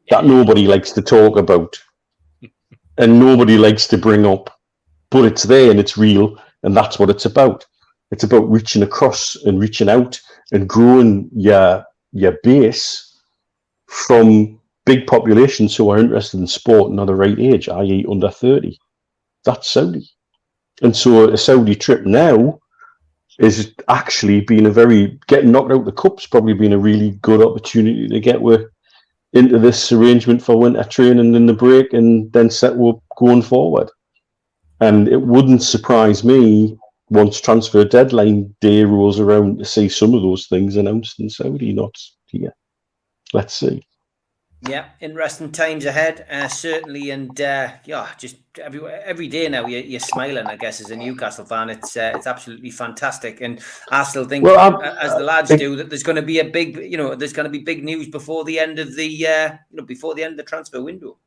that nobody likes to talk about and nobody likes to bring up, but it's there and it's real, and that's what it's about. It's about reaching across and reaching out and growing your base from big populations who are interested in sport and are the right age, i.e. under 30. That's Saudi. And so a Saudi trip now is actually being getting knocked out the cup's probably been a really good opportunity to get into this arrangement for winter training in the break and then set up going forward. And it wouldn't surprise me once transfer deadline day rolls around to see some of those things announced in Saudi, not here. Let's see. Yeah, interesting times ahead, certainly, and just every day now you're smiling. I guess as a Newcastle fan, it's absolutely fantastic, and I still think, as the lads do, that there's going to be there's going to be big news before the end of the transfer window.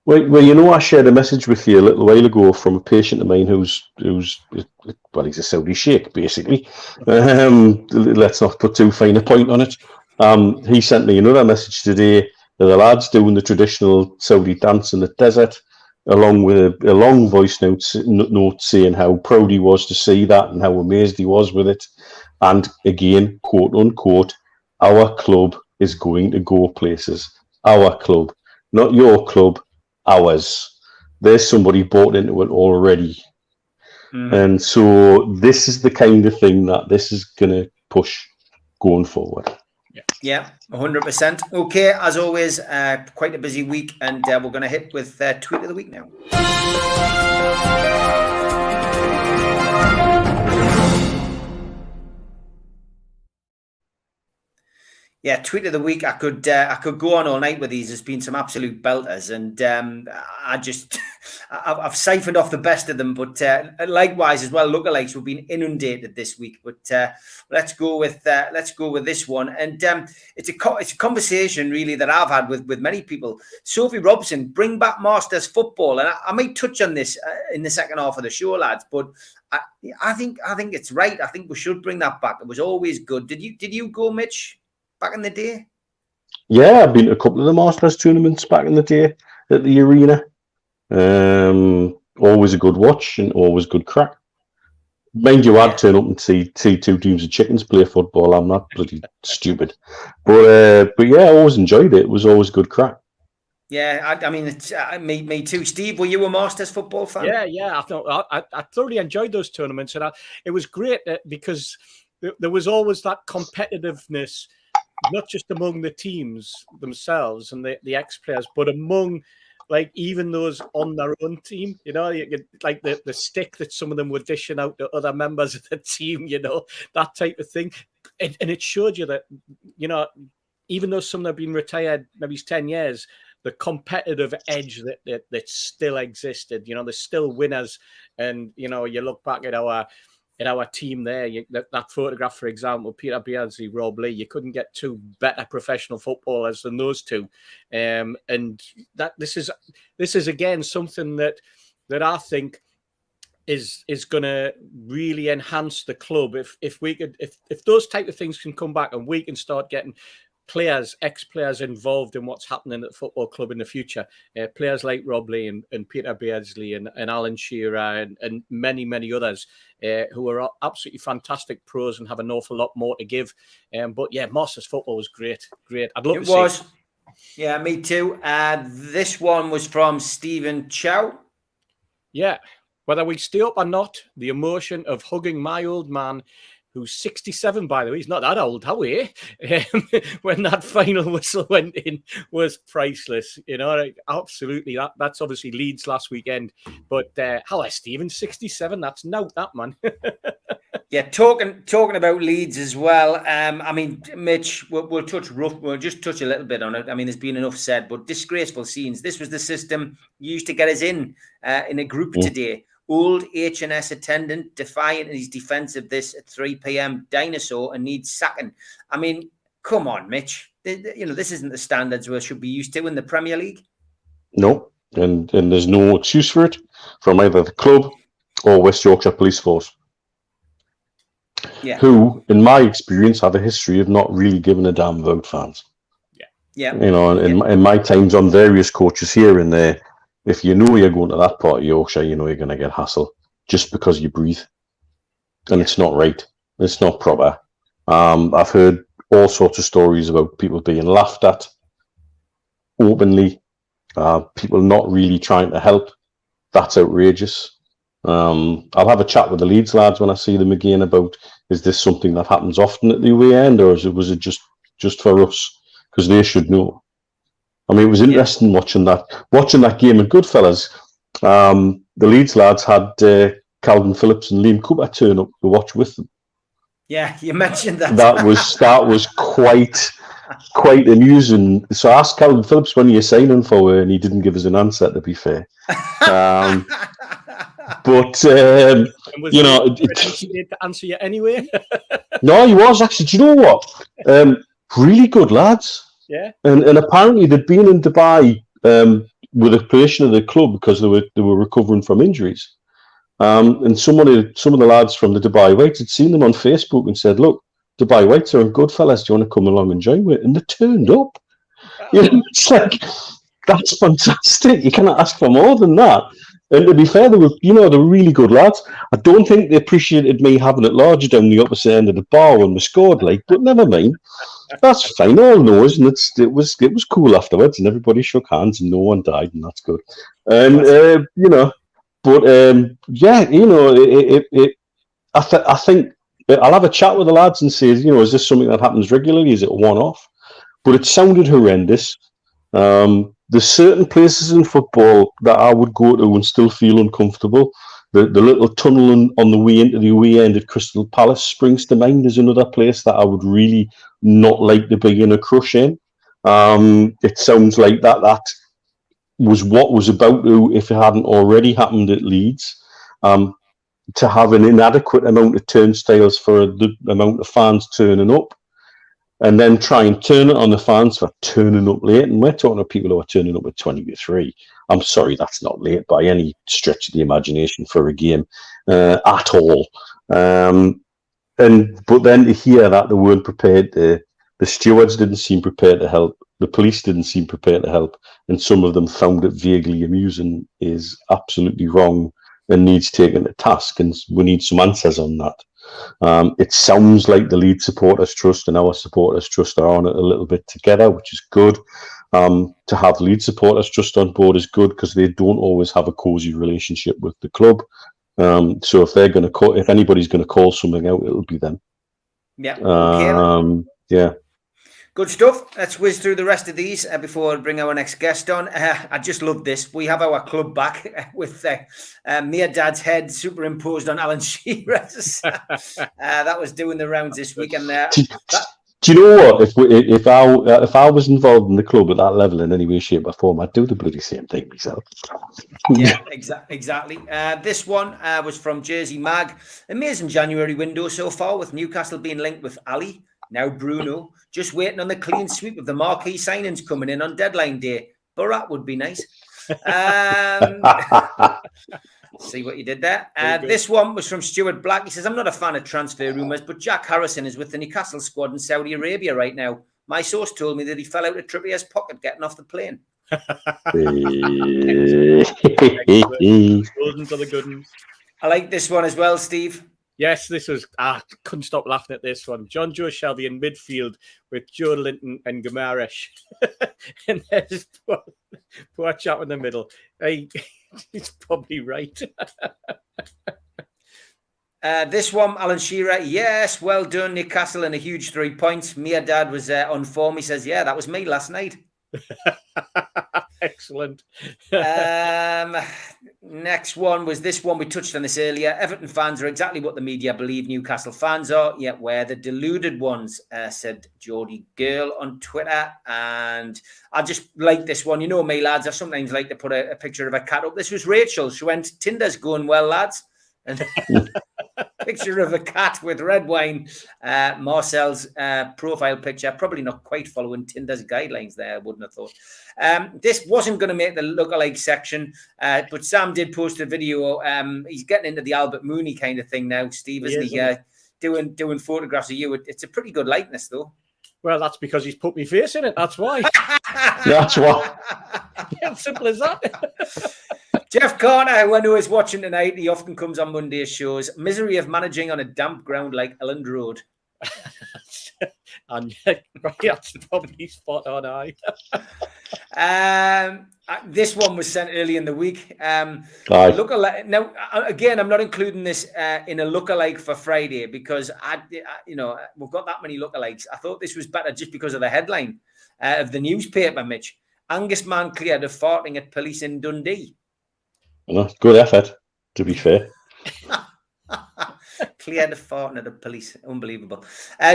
Well, I shared a message with you a little while ago from a patient of mine who's he's a Saudi sheikh, basically. Let's not put too fine a point on it. He sent me another message today. The lads doing the traditional Saudi dance in the desert, along with a long voice note saying how proud he was to see that and how amazed he was with it. And again, quote unquote, our club is going to go places. Our club, not your club, ours. There's somebody bought into it already. And so this is the kind of thing that this is going to push going forward. Yeah, 100%. Okay, as always, quite a busy week, and we're going to hit with Tweet of the Week now. Yeah, Tweet of the Week. I could go on all night with these. There's been some absolute belters, and I've siphoned off the best of them. But likewise as well, lookalikes have been inundated this week. But let's go with this one, and it's a conversation really that I've had with many people. Sophie Robson, bring back Masters football, and I might touch on this in the second half of the show, lads. But I think it's right. I think we should bring that back. It was always good. Did you go, Mitch? Back in the day? Yeah, I've been to a couple of the Masters tournaments back in the day at the arena. always a good watch and always good crack. Mind you, I'd turn up and see two teams of chickens play football. I'm not bloody stupid, but yeah, I always enjoyed it. It was always good crack. Yeah, I mean, it's, me too. Steve, were you a Masters football fan? Yeah. I thoroughly enjoyed those tournaments, and it was great because there was always that competitiveness, not just among the teams themselves and the ex-players, but among like even those on their own team, like the stick that some of them were dishing out to other members of the team, that type of thing. And it showed you that, even though some have been retired maybe 10 years, the competitive edge that still existed, there's still winners. And, you look back at our team there, that photograph, for example, Peter Beardsley, Rob Lee, you couldn't get two better professional footballers than those two. And that this is again something that I think is going to really enhance the club if those type of things can come back and we can start getting ex-players involved in what's happening at the football club in the future. Players like Rob Lee and Peter Beardsley and Alan Shearer and many, many others who are absolutely fantastic pros and have an awful lot more to give. But yeah, Masters football was great. I'd love to see it. Yeah, me too. This one was from Stephen Chow. Yeah. Whether we stay up or not, the emotion of hugging my old man, who's 67, by the way. He's not that old, how are we? When that final whistle went in was priceless. Absolutely. That's obviously Leeds last weekend. But hello, Stephen, 67. That's no that, man. Yeah, talking about Leeds as well. I mean, Mitch, we'll just touch a little bit on it. I mean, there's been enough said, but disgraceful scenes. This was the system used to get us in a group today. Old H&S attendant defiant in his defence of this at 3 p.m. dinosaur and needs sacking. I mean, come on, Mitch. This isn't the standards we should be used to in the Premier League. No, and there's no excuse for it from either the club or West Yorkshire Police Force. Yeah. Who, in my experience, have a history of not really giving a damn about fans. Yeah. In my times on various coaches here and there, if you know you're going to that part of Yorkshire, you know you're going to get hassle just because you breathe. And it's not right. It's not proper. I've heard all sorts of stories about people being laughed at openly, people not really trying to help. That's outrageous. I'll have a chat with the Leeds lads when I see them again about, is this something that happens often at the away end, or was it just for us? Because they should know. I mean, it was interesting watching that game in Goodfellas. The Leeds lads had Calvin Phillips and Liam Cooper turn up to watch with them. Yeah, you mentioned that. That was quite amusing. So I asked Calvin Phillips when you're signing for her, and he didn't give us an answer, to be fair. But to answer you anyway. No, he was actually. Do you know what? Really good lads. Yeah. And apparently they'd been in Dubai with a patient of the club because they were recovering from injuries. And some of the lads from the Dubai Whites had seen them on Facebook and said, "Look, Dubai Whites are good fellas. Do you want to come along and join with?" And they turned up. It's like, that's fantastic. You cannot ask for more than that. And to be fair, they were really good lads. I don't think they appreciated me having it larger down the opposite end of the bar when we scored, but never mind. That's fine. All knows, and it was cool afterwards, and everybody shook hands, and no one died, and that's good. And I think I'll have a chat with the lads and say, is this something that happens regularly? Is it a one-off? But it sounded horrendous. There's certain places in football that I would go to and still feel uncomfortable. The little tunnel on the way into the away end at Crystal Palace springs to mind as another place that I would really not like to be in a crush in. It sounds like that was what was about to, if it hadn't already happened at Leeds, to have an inadequate amount of turnstiles for the amount of fans turning up, and then try and turn it on the fans for turning up late. And we're talking to people who are turning up at 20 to 3. I'm sorry, that's not late by any stretch of the imagination for a game at all. But then to hear that they weren't prepared to The stewards didn't seem prepared to help. The police didn't seem prepared to help. And some of them found it vaguely amusing is absolutely wrong and needs taken to task. And we need some answers on that. It sounds like the Leeds Supporters Trust and our Supporters Trust are on it a little bit together, which is good. To have Leeds Supporters Trust on board is good because they don't always have a cosy relationship with the club. So if anybody's going to call something out, it'll be them. Yeah. Okay. Yeah. Good stuff. Let's whiz through the rest of these before I bring our next guest on. I just love this. We have our club back with Mia Dad's head superimposed on Alan Shearer's. That was doing the rounds this week. And do you know what? If I was involved in the club at that level in any way, shape, or form, I'd do the bloody same thing myself. Yeah, exactly. This one was from Jersey Mag. Amazing January window so far, with Newcastle being linked with Ali, now Bruno. Just waiting on the clean sweep of the marquee signings coming in on deadline day. Barat would be nice. See what you did there. This one was from Stuart Black. He says, I'm not a fan of transfer rumours, but Jack Harrison is with the Newcastle squad in Saudi Arabia right now. My source told me that he fell out of Trippier's pocket getting off the plane. I like this one as well, Steve. Yes, this was, I couldn't stop laughing at this one. John Joe Shelby in midfield with Joe Linton and Gamarish. And there's poor chap in the middle. He's probably right. This one, Alan Shearer. Yes, well done, Newcastle, and a huge 3 points. Mia Dad was on form. He says, yeah, that was me last night. Excellent. Next one was this one. We touched on this earlier. Everton fans are exactly what the media believe Newcastle fans are, yet we're the deluded ones, said Geordie Girl on Twitter. And I just like this one. You know me, lads, I sometimes like to put a picture of a cat up. This was Rachel. She went, Tinder's going well, lads. And picture of a cat with red wine. Marcel's profile picture, probably not quite following Tinder's guidelines there, I wouldn't have thought. This wasn't going to make the lookalike section, but Sam did post a video. He's getting into the Albert Mooney kind of thing now, Steve, isn't he? Doing photographs of you. It's a pretty good likeness, though. Well, that's because he's put my face in it. That's why. That's why. Yeah, simple as that. Jeff Carter, who I know is watching tonight, he often comes on Monday's shows. Misery of managing on a damp ground like Elland Road. And that's probably spot on. This one was sent early in the week. Lookalike. Now, again, I'm not including this in a lookalike for Friday because we've got that many lookalikes. I thought this was better just because of the headline of the newspaper, Mitch. Angus man cleared of farting at police in Dundee. Good effort, to be fair. Cleared of farting at the police. Unbelievable.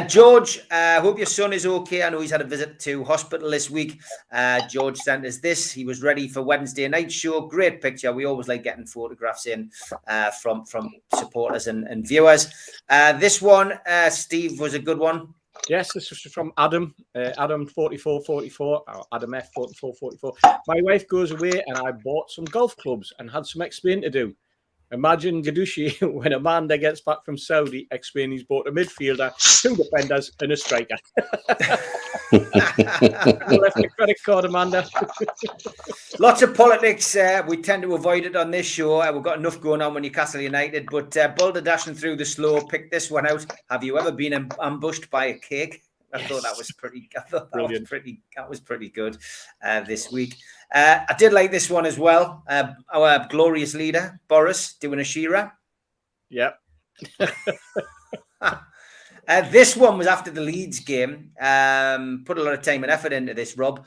George, hope your son is okay. I know he's had a visit to hospital this week. George sent us this. He was ready for Wednesday night show. Great picture. We always like getting photographs in from supporters and viewers. This one, Steve, was a good one. Yes, this was from Adam. Adam 4444, or Adam F 4444. My wife goes away and I bought some golf clubs and had some explaining to do. Imagine Gadushi when a man that gets back from Saudi explain he's bought a midfielder, 2 defenders, and a striker. Left the credit card, Amanda. Lots of politics. We tend to avoid it on this show. We've got enough going on with Newcastle United, but Boulder dashing through the slow, pick this one out. Have you ever been ambushed by a cake? I thought that was pretty. That was pretty good this week. I did like this one as well. Our glorious leader Boris doing a Shearer. Yep. This one was after the Leeds game. Put a lot of time and effort into this, Rob.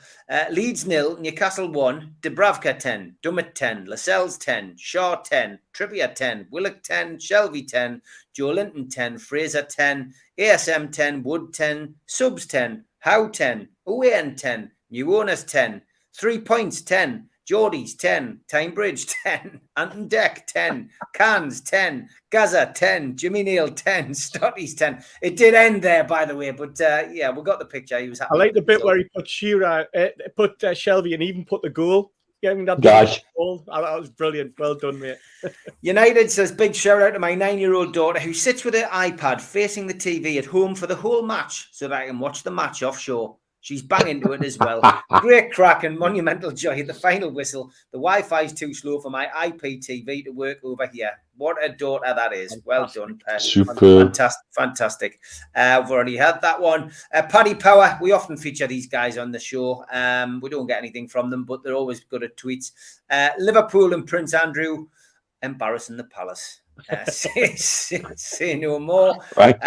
Leeds 0, Newcastle 1, Dubravka 10, Dummett 10, Lascelles 10, Shaw 10, Trippier 10, Willock 10, Shelby 10, Joe Linton 10, Fraser 10, ASM 10, Wood 10, Subs 10, Howe 10, Owen 10, New Owners 10, 3 points 10, Geordie's 10, Timebridge 10, Anton Deck 10, Cairns 10, Gaza 10, Jimmy Neal 10, Stotty's 10. It did end there, by the way, but we got the picture. He was happy. I like the bit where he put Shearer, put Shelby, and even put the goal. Getting that Gosh. ball. That was brilliant. Well done, mate. United says, big shout out to my 9-year-old daughter who sits with her iPad facing the TV at home for the whole match so that I can watch the match offshore. She's banging to it as well. Great crack and monumental joy at the final whistle. The Wi-Fi's too slow for my IPTV to work over here. What a daughter that is. Well done, Pet. Superb. Fantastic. We've already had that one. Paddy Power, we often feature these guys on the show. We don't get anything from them, but they're always good at tweets. Liverpool and Prince Andrew embarrassing the Palace. Say no more. Right.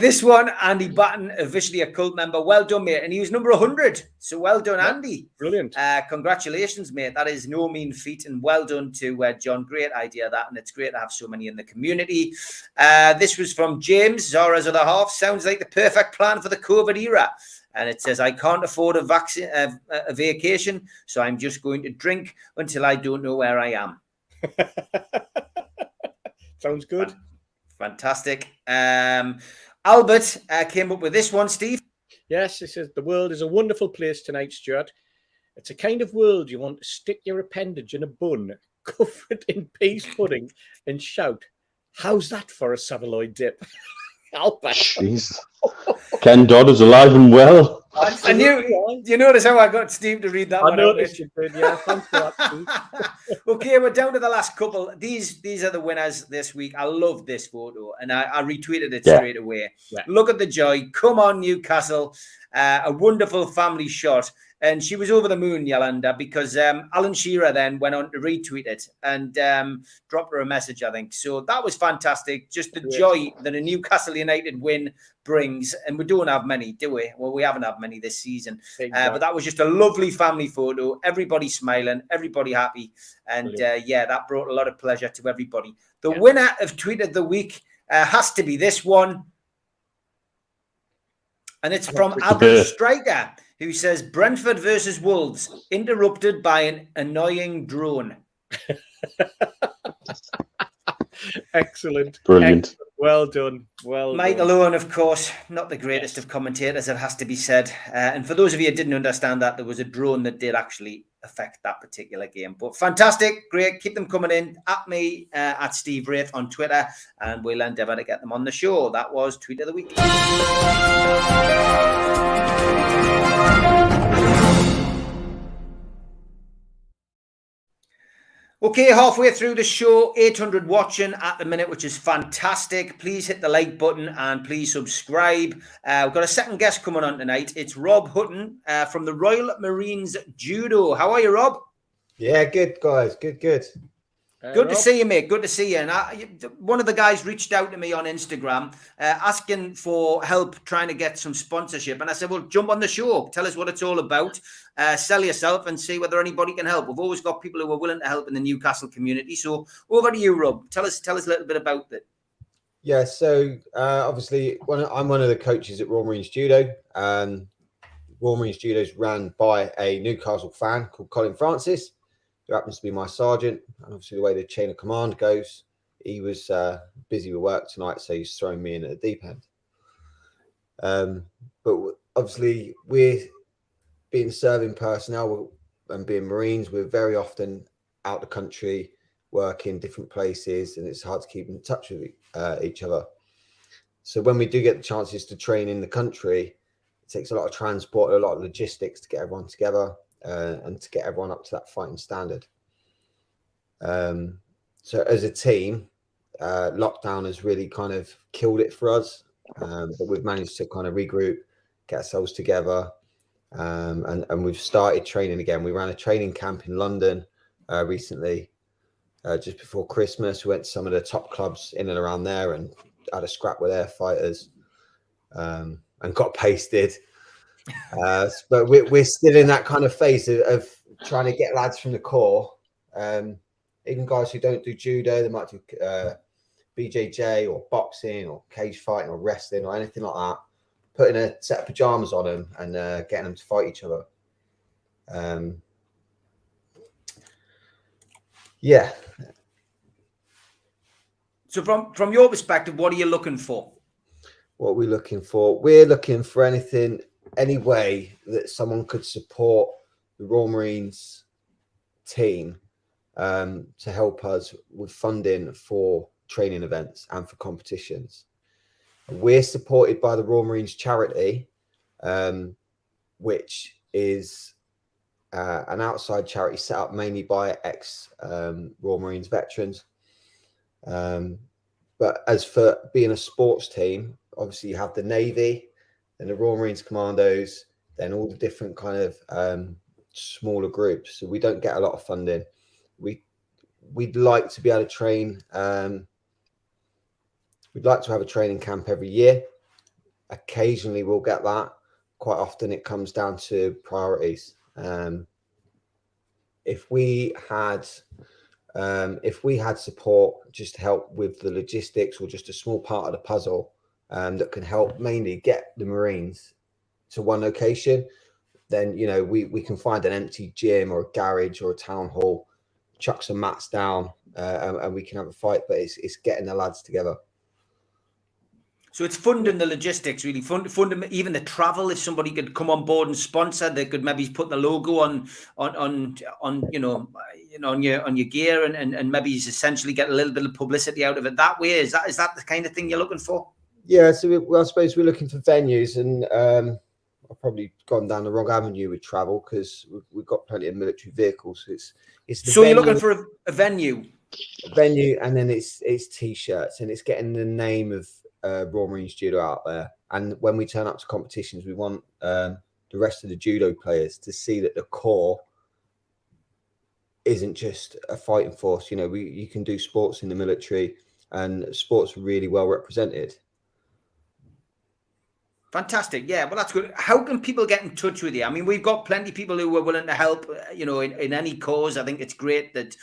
This one, Andy Batten, officially a cult member. Well done, mate. And he was number 100. So well done, Andy. Brilliant. Congratulations, mate. That is no mean feat. And well done to John. Great idea, that. And it's great to have so many in the community. This was from James, Zara's other half. Sounds like the perfect plan for the COVID era. And it says, I can't afford a vacation, so I'm just going to drink until I don't know where I am. Sounds good. Fantastic. Albert came up with this one, Steve. Yes, it says, the world is a wonderful place tonight, Stuart. It's a kind of world you want to stick your appendage in a bun, covered in peas pudding, and shout, how's that for a Savoy dip? Albert. Jeez. Ken Dodd is alive and well. I knew. You notice how I got Steve to read that one? I noticed you did, yeah. Thanks for that, Steve. Okay, we're down to the last couple. These are the winners this week. I love this photo, and I retweeted it straight away. Yeah. Look at the joy. Come on, Newcastle. A wonderful family shot. And she was over the moon, Yolanda, because Alan Shearer then went on to retweet it and dropped her a message, I think. So that was fantastic. Just the joy that a Newcastle United win brings. And we don't have many, do we? Well, we haven't had many this season. But that was just a lovely family photo. Everybody smiling, everybody happy. And that brought a lot of pleasure to everybody. The winner of Tweet of the Week has to be this one. And it's from Albert Striker, who says, Brentford versus Wolves, interrupted by an annoying drone. Excellent. Brilliant. Excellent. Well done. Well Michael done. Owen, of course, not the greatest of commentators, it has to be said. And for those of you who didn't understand that, there was a drone that did actually affect that particular game. But fantastic, great. Keep them coming in at me, at Steve Wraith on Twitter, and we'll endeavour to get them on the show. That was Tweet of the Week. Okay, halfway through the show, 800 watching at the minute, which is fantastic. Please hit the like button and please subscribe. We've got a second guest coming on tonight. It's Rob Hutton from the Royal Marines Judo. How are you, Rob? Yeah, good, guys. Good. Good to see you, mate. Good to see you. And one of the guys reached out to me on Instagram asking for help trying to get some sponsorship. And I said, well, jump on the show. Tell us what it's all about. Sell yourself and see whether anybody can help. We've always got people who are willing to help in the Newcastle community. So over to you, Rob. Tell us a little bit about that. Yeah, so obviously I'm one of the coaches at Royal Marines Judo. Royal Marines Judo is run by a Newcastle fan called Colin Francis, who happens to be my sergeant. And obviously the way the chain of command goes, he was busy with work tonight, so he's throwing me in at the deep end. But obviously we're being serving personnel and being Marines, we're very often out the country, working different places, and it's hard to keep in touch with each other. So when we do get the chances to train in the country, it takes a lot of transport, a lot of logistics to get everyone together and to get everyone up to that fighting standard. So as a team, lockdown has really kind of killed it for us, but we've managed to kind of regroup, get ourselves together, and we've started training again. We ran a training camp in London recently, just before Christmas. We went to some of the top clubs in and around there and had a scrap with their fighters, and got pasted. But we're still in that kind of phase of trying to get lads from the corps, even guys who don't do judo. They might do BJJ or boxing or cage fighting or wrestling or anything like that. Putting a set of pajamas on them and getting them to fight each other. Yeah. So from your perspective, what are you looking for? What are we looking for? We're looking for any way that someone could support the Royal Marines team to help us with funding for training events and for competitions. We're supported by the Royal Marines charity, which is an outside charity set up mainly by ex-Royal Marines veterans. But as for being a sports team, obviously you have the Navy, then the Royal Marines Commandos, then all the different kind of smaller groups. So we don't get a lot of funding. We'd like to be able to train. We'd like to have a training camp every year. Occasionally we'll get that. Quite often it comes down to priorities. If we had support just to help with the logistics or just a small part of the puzzle that can help mainly get the Marines to one location, then, you know, we can find an empty gym or a garage or a town hall, chuck some mats down, and we can have a fight. But it's getting the lads together. So it's funding the logistics, really. Funding even the travel. If somebody could come on board and sponsor, they could maybe put the logo on your gear and maybe essentially get a little bit of publicity out of it that way. Is that the kind of thing you're looking for? Yeah. So I suppose we're looking for venues, and I've probably gone down the wrong avenue with travel because we've got plenty of military vehicles. It's the so venue, you're looking for a venue, and then it's t-shirts, and it's getting the name of Royal Marines Judo out there. And when we turn up to competitions, we want the rest of the judo players to see that the core isn't just a fighting force. You know, you can do sports in the military, and sports really well represented. Fantastic. Yeah, well, that's good. How can people get in touch with you? I mean, we've got plenty of people who are willing to help, you know, in any cause. I think it's great that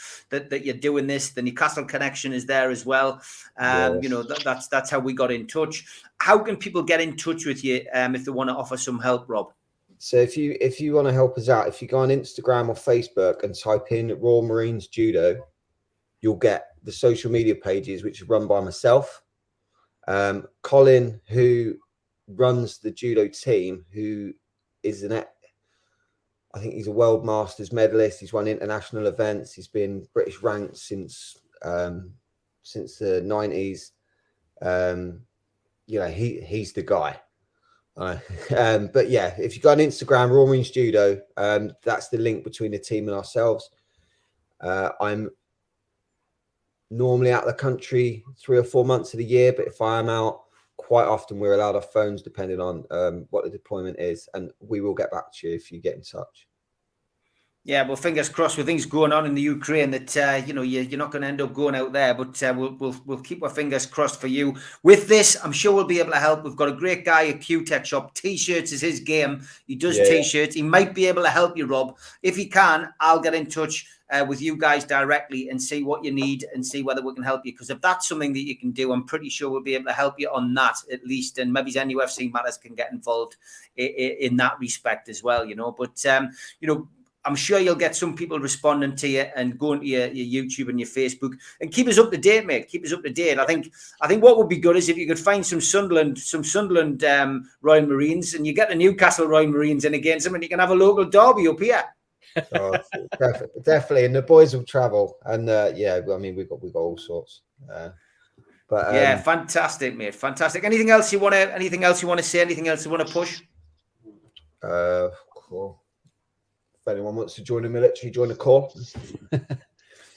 you're doing this. The Newcastle connection is there as well. Yes. You know, that's how we got in touch. How can people get in touch with you if they want to offer some help, Rob? So if you want to help us out, if you go on Instagram or Facebook and type in Royal Marines Judo, you'll get the social media pages, which are run by myself. Colin, who runs the judo team, who is I think he's a world masters medalist. He's won international events. He's been British ranked since the 90s. You know, he's the guy. But yeah, if you go on Instagram, Royal Marines Judo, that's the link between the team and ourselves. I'm normally out of the country 3 or 4 months of the year, but if I am out, quite often we're allowed our phones depending on what the deployment is, and we will get back to you if you get in touch. Yeah, well, fingers crossed with things going on in the Ukraine that you know, you're not going to end up going out there, but we'll keep our fingers crossed for you. With this, I'm sure we'll be able to help. We've got a great guy at Q-Tech Shop. T-shirts is his game. He does T-shirts. He might be able to help you, Rob. If he can, I'll get in touch with you guys directly and see what you need and see whether we can help you. Because if that's something that you can do, I'm pretty sure we'll be able to help you on that at least. And maybe NUFC Matters can get involved in that respect as well, you know. But, you know, I'm sure you'll get some people responding to you and going to your YouTube and your Facebook, and keep us up to date, mate. Keep us up to date. I think what would be good is if you could find some Sunderland Royal Marines, and you get the Newcastle Royal Marines in against them, and you can have a local derby up here. Oh, definitely, and the boys will travel, and yeah, I mean we've got all sorts. But yeah, fantastic, mate. Fantastic. Anything else you want to say? Anything else you want to push? Cool. If anyone wants to join the military, join the corps.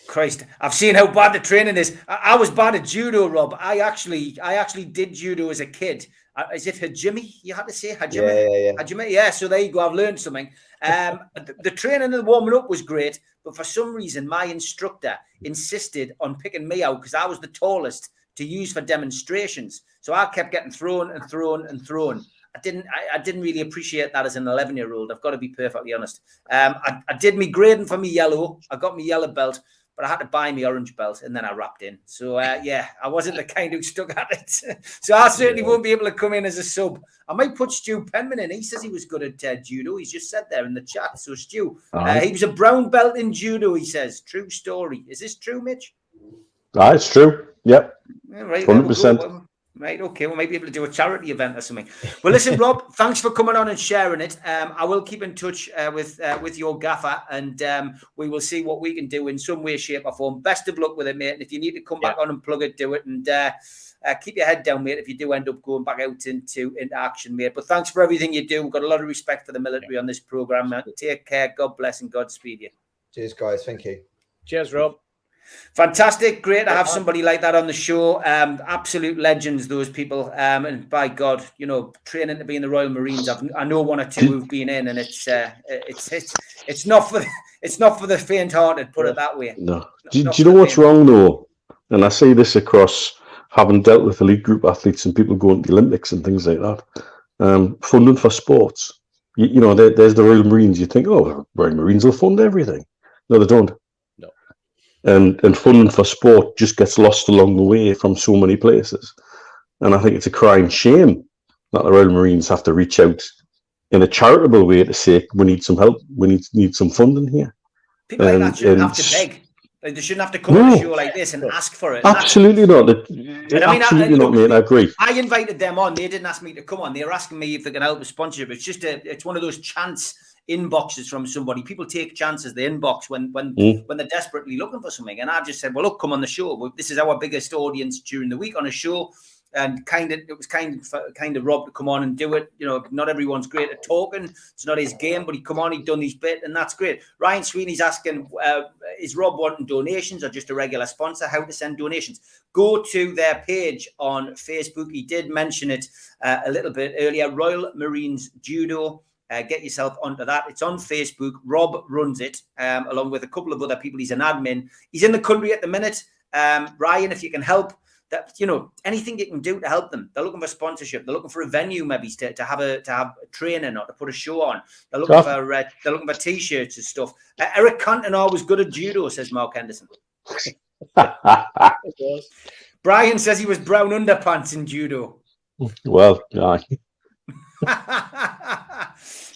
Christ, I've seen how bad the training is. I was bad at judo, Rob. I actually did judo as a kid. Is it hajime? You had to say hajime? Yeah. Hajime, yeah. So there you go. I've learned something. The training and the warming up was great, but for some reason, my instructor insisted on picking me out because I was the tallest to use for demonstrations. So I kept getting thrown. I didn't really appreciate that as an 11-year-old. I've got to be perfectly honest. I did me grading for me yellow. I got my yellow belt, but I had to buy me orange belt, and then I wrapped in. So, yeah, I wasn't the kind who stuck at it. So I certainly won't be able to come in as a sub. I might put Stu Penman in. He says he was good at judo. He's just said there in the chat. So, Stu, he was a brown belt in judo, he says. True story. Is this true, Mitch? It's true. Yep. Right, 100%. Right, okay, we might be able to do a charity event or something. Well, listen, Rob, thanks for coming on and sharing it. I will keep in touch with your gaffer, and we will see what we can do in some way, shape, or form. Best of luck with it, mate. And if you need to come back on and plug it, do it, and keep your head down, mate. If you do end up going back out into action, mate. But thanks for everything you do. We've got a lot of respect for the military on this program, man. Take care. God bless and Godspeed you. Cheers, guys. Thank you. Cheers, Rob. Fantastic, great to have somebody like that on the show. Absolute legends, those people. And by God, you know, training to be in the Royal Marines, I know one or two who've been in, and it's not for the faint-hearted. Put it that way. No. Do you know what's wrong though? And I say this across having dealt with elite group athletes and people going to the Olympics and things like that. Funding for sports. You know, there's the Royal Marines. You think, oh, the Royal Marines will fund everything. No, they don't. And funding for sport just gets lost along the way from so many places. And I think it's a crying shame that the Royal Marines have to reach out in a charitable way to say, we need some help, we need some funding here. People like that shouldn't have to beg. They shouldn't have to come on a show like this and ask for it. Absolutely not. Absolutely not, mate. I agree. I invited them on. They didn't ask me to come on. They were asking me if they can help with sponsorship. It's just it's one of those chance inboxes from somebody. People take chances. They inbox when they're desperately looking for something. And I just said, well, look, come on the show. This is our biggest audience during the week on a show. And it was kind of Rob to come on and do it. You know, not everyone's great at talking. It's not his game, but he come on, he'd done his bit, and that's great. Ryan Sweeney's asking, is Rob wanting donations or just a regular sponsor? How to send donations? Go to their page on Facebook. He did mention it a little bit earlier. Royal Marines Judo. Get yourself onto that. It's on Facebook. Rob runs it along with a couple of other people. He's an admin. He's in the country at the minute. Ryan, if you can help. That, you know, anything you can do to help them. They're looking for sponsorship. They're looking for a venue, maybe to have a training or to put a show on. They're looking for t-shirts and stuff. Eric Cantona was good at judo, says Mark Henderson. Brian says he was brown underpants in judo. Well, aye.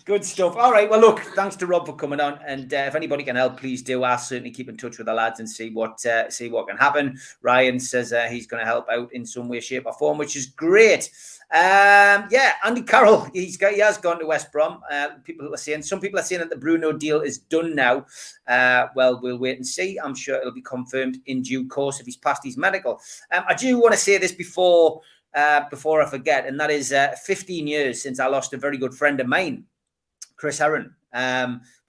Good stuff. All right. Well, look, thanks to Rob for coming on. And if anybody can help, please do. I'll certainly keep in touch with the lads and see what can happen. Ryan says he's going to help out in some way, shape, or form, which is great. Andy Carroll, he has gone to West Brom. Some people are saying that the Bruno deal is done now. Well, we'll wait and see. I'm sure it'll be confirmed in due course if he's passed his medical. I do want to say this before I forget, and that is 15 years since I lost a very good friend of mine. Chris Herron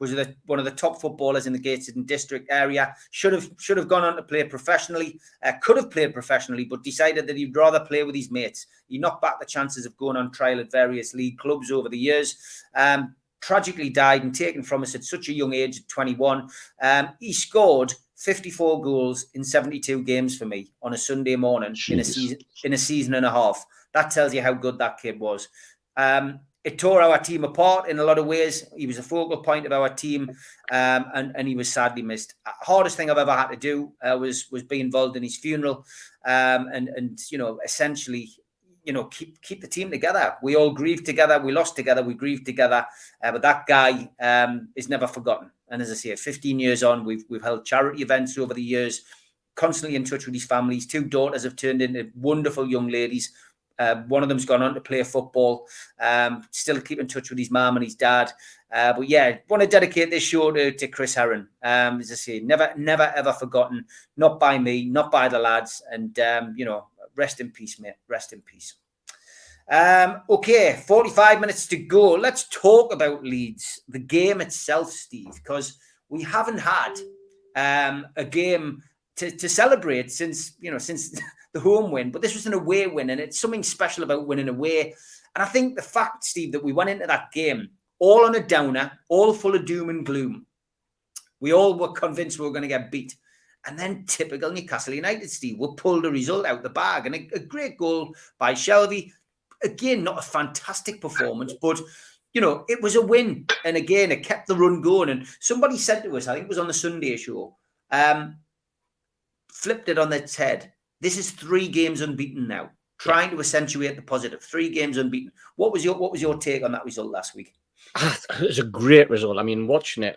was one of the top footballers in the Gateshead district area. Should have gone on to play professionally. Could have played professionally, but decided that he'd rather play with his mates. He knocked back the chances of going on trial at various league clubs over the years. Tragically died and taken from us at such a young age, at 21. He scored 54 goals in 72 games for me on a Sunday morning in a season and a half. That tells you how good that kid was. It tore our team apart in a lot of ways. He was a focal point of our team, and he was sadly missed. Hardest thing I've ever had to do was be involved in his funeral, and you know, essentially, you know, keep the team together. We all grieved together. We lost together. We grieved together. But that guy is never forgotten. And as I say, 15 years on, we've held charity events over the years. Constantly in touch with his family. His two daughters have turned into wonderful young ladies. One of them's gone on to play football. Still keep in touch with his mum and his dad. But yeah, want to dedicate this show to Chris Herron. As I say, never ever forgotten. Not by me, not by the lads. And you know, rest in peace, mate. Rest in peace. Okay, 45 minutes to go. Let's talk about Leeds, the game itself, Steve, because we haven't had a game to celebrate since the home win, but this was an away win, and it's something special about winning away. And I think the fact, Steve, that we went into that game all on a downer, all full of doom and gloom. We all were convinced we were going to get beat. And then typical Newcastle United, Steve, we pulled a result out the bag. And a great goal by Shelby. Again, not a fantastic performance, but, you know, it was a win. And again, it kept the run going. And somebody said to us, I think it was on the Sunday show, flipped it on its head. This is 3 games unbeaten now, trying to accentuate the positive. 3 games unbeaten. What was your take on that result last week? It was a great result. I mean, watching it,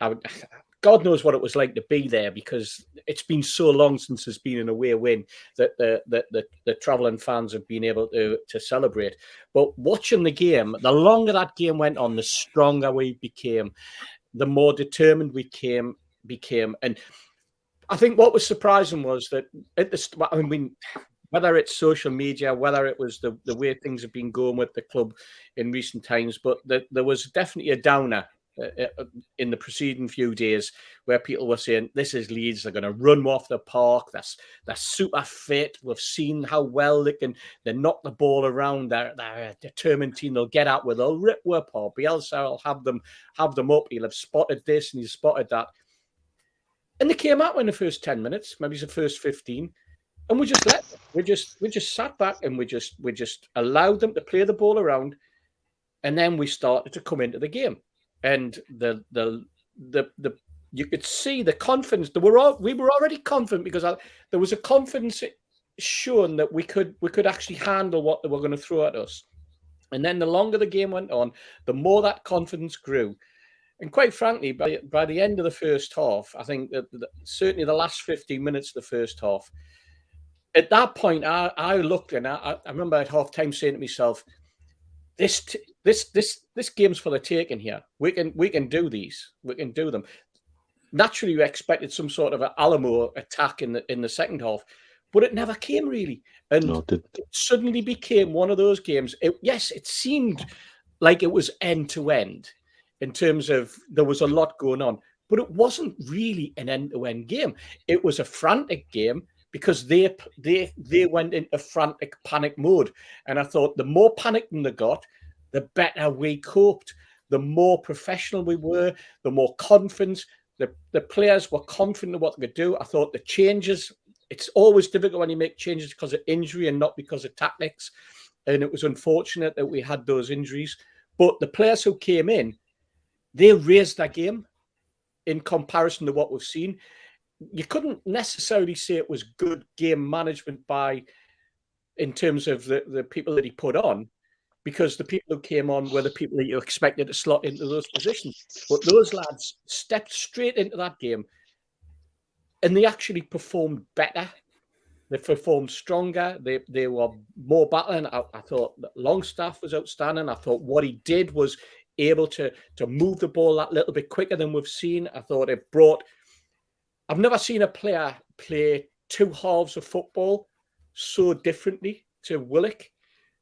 God knows what it was like to be there, because it's been so long since there's been an away win that the travelling fans have been able to celebrate. But watching the game, the longer that game went on, the stronger we became, the more determined we became. And I think what was surprising was that at the, I mean, whether it's social media, whether it was the way things have been going with the club in recent times, but there was definitely a downer in the preceding few days where people were saying, this is Leeds, they're going to run off the park, they're super fit, we've seen how well they knock the ball around, they're a determined team, they'll get out with, they'll rip you apart, Bielsa will have them up, he'll have spotted this and he's spotted that. And they came out in the first 10 minutes, maybe the first 15, and we just let them. We just sat back and we just allowed them to play the ball around, and then we started to come into the game. And you could see the confidence. We were already confident, because there was a confidence shown that we could actually handle what they were going to throw at us. And then the longer the game went on, the more that confidence grew. And quite frankly, by the end of the first half, I think that certainly the last 15 minutes of the first half, at that point, I looked and I remember at half time saying to myself, this game's for the taking here. We can do these. We can do them. Naturally, we expected some sort of an Alamo attack in the second half, but it never came really. And it suddenly became one of those games. It seemed like it was end to end in terms of there was a lot going on, but it wasn't really an end to end game. It was a frantic game, because they went into frantic panic mode. And I thought the more panic they got, the better we coped. The more professional we were, the more confidence. The players were confident of what they could do. I thought the changes, it's always difficult when you make changes because of injury and not because of tactics. And it was unfortunate that we had those injuries. But the players who came in, they raised their game in comparison to what we've seen. You couldn't necessarily say it was good game management in terms of the people that he put on, because the people who came on were the people that you expected to slot into those positions. But those lads stepped straight into that game, and they actually performed better. They performed stronger. They were more battling. I thought that Longstaff was outstanding. I thought what he did was able to move the ball that little bit quicker than we've seen. I thought it brought... I've never seen a player play two halves of football so differently to Willock.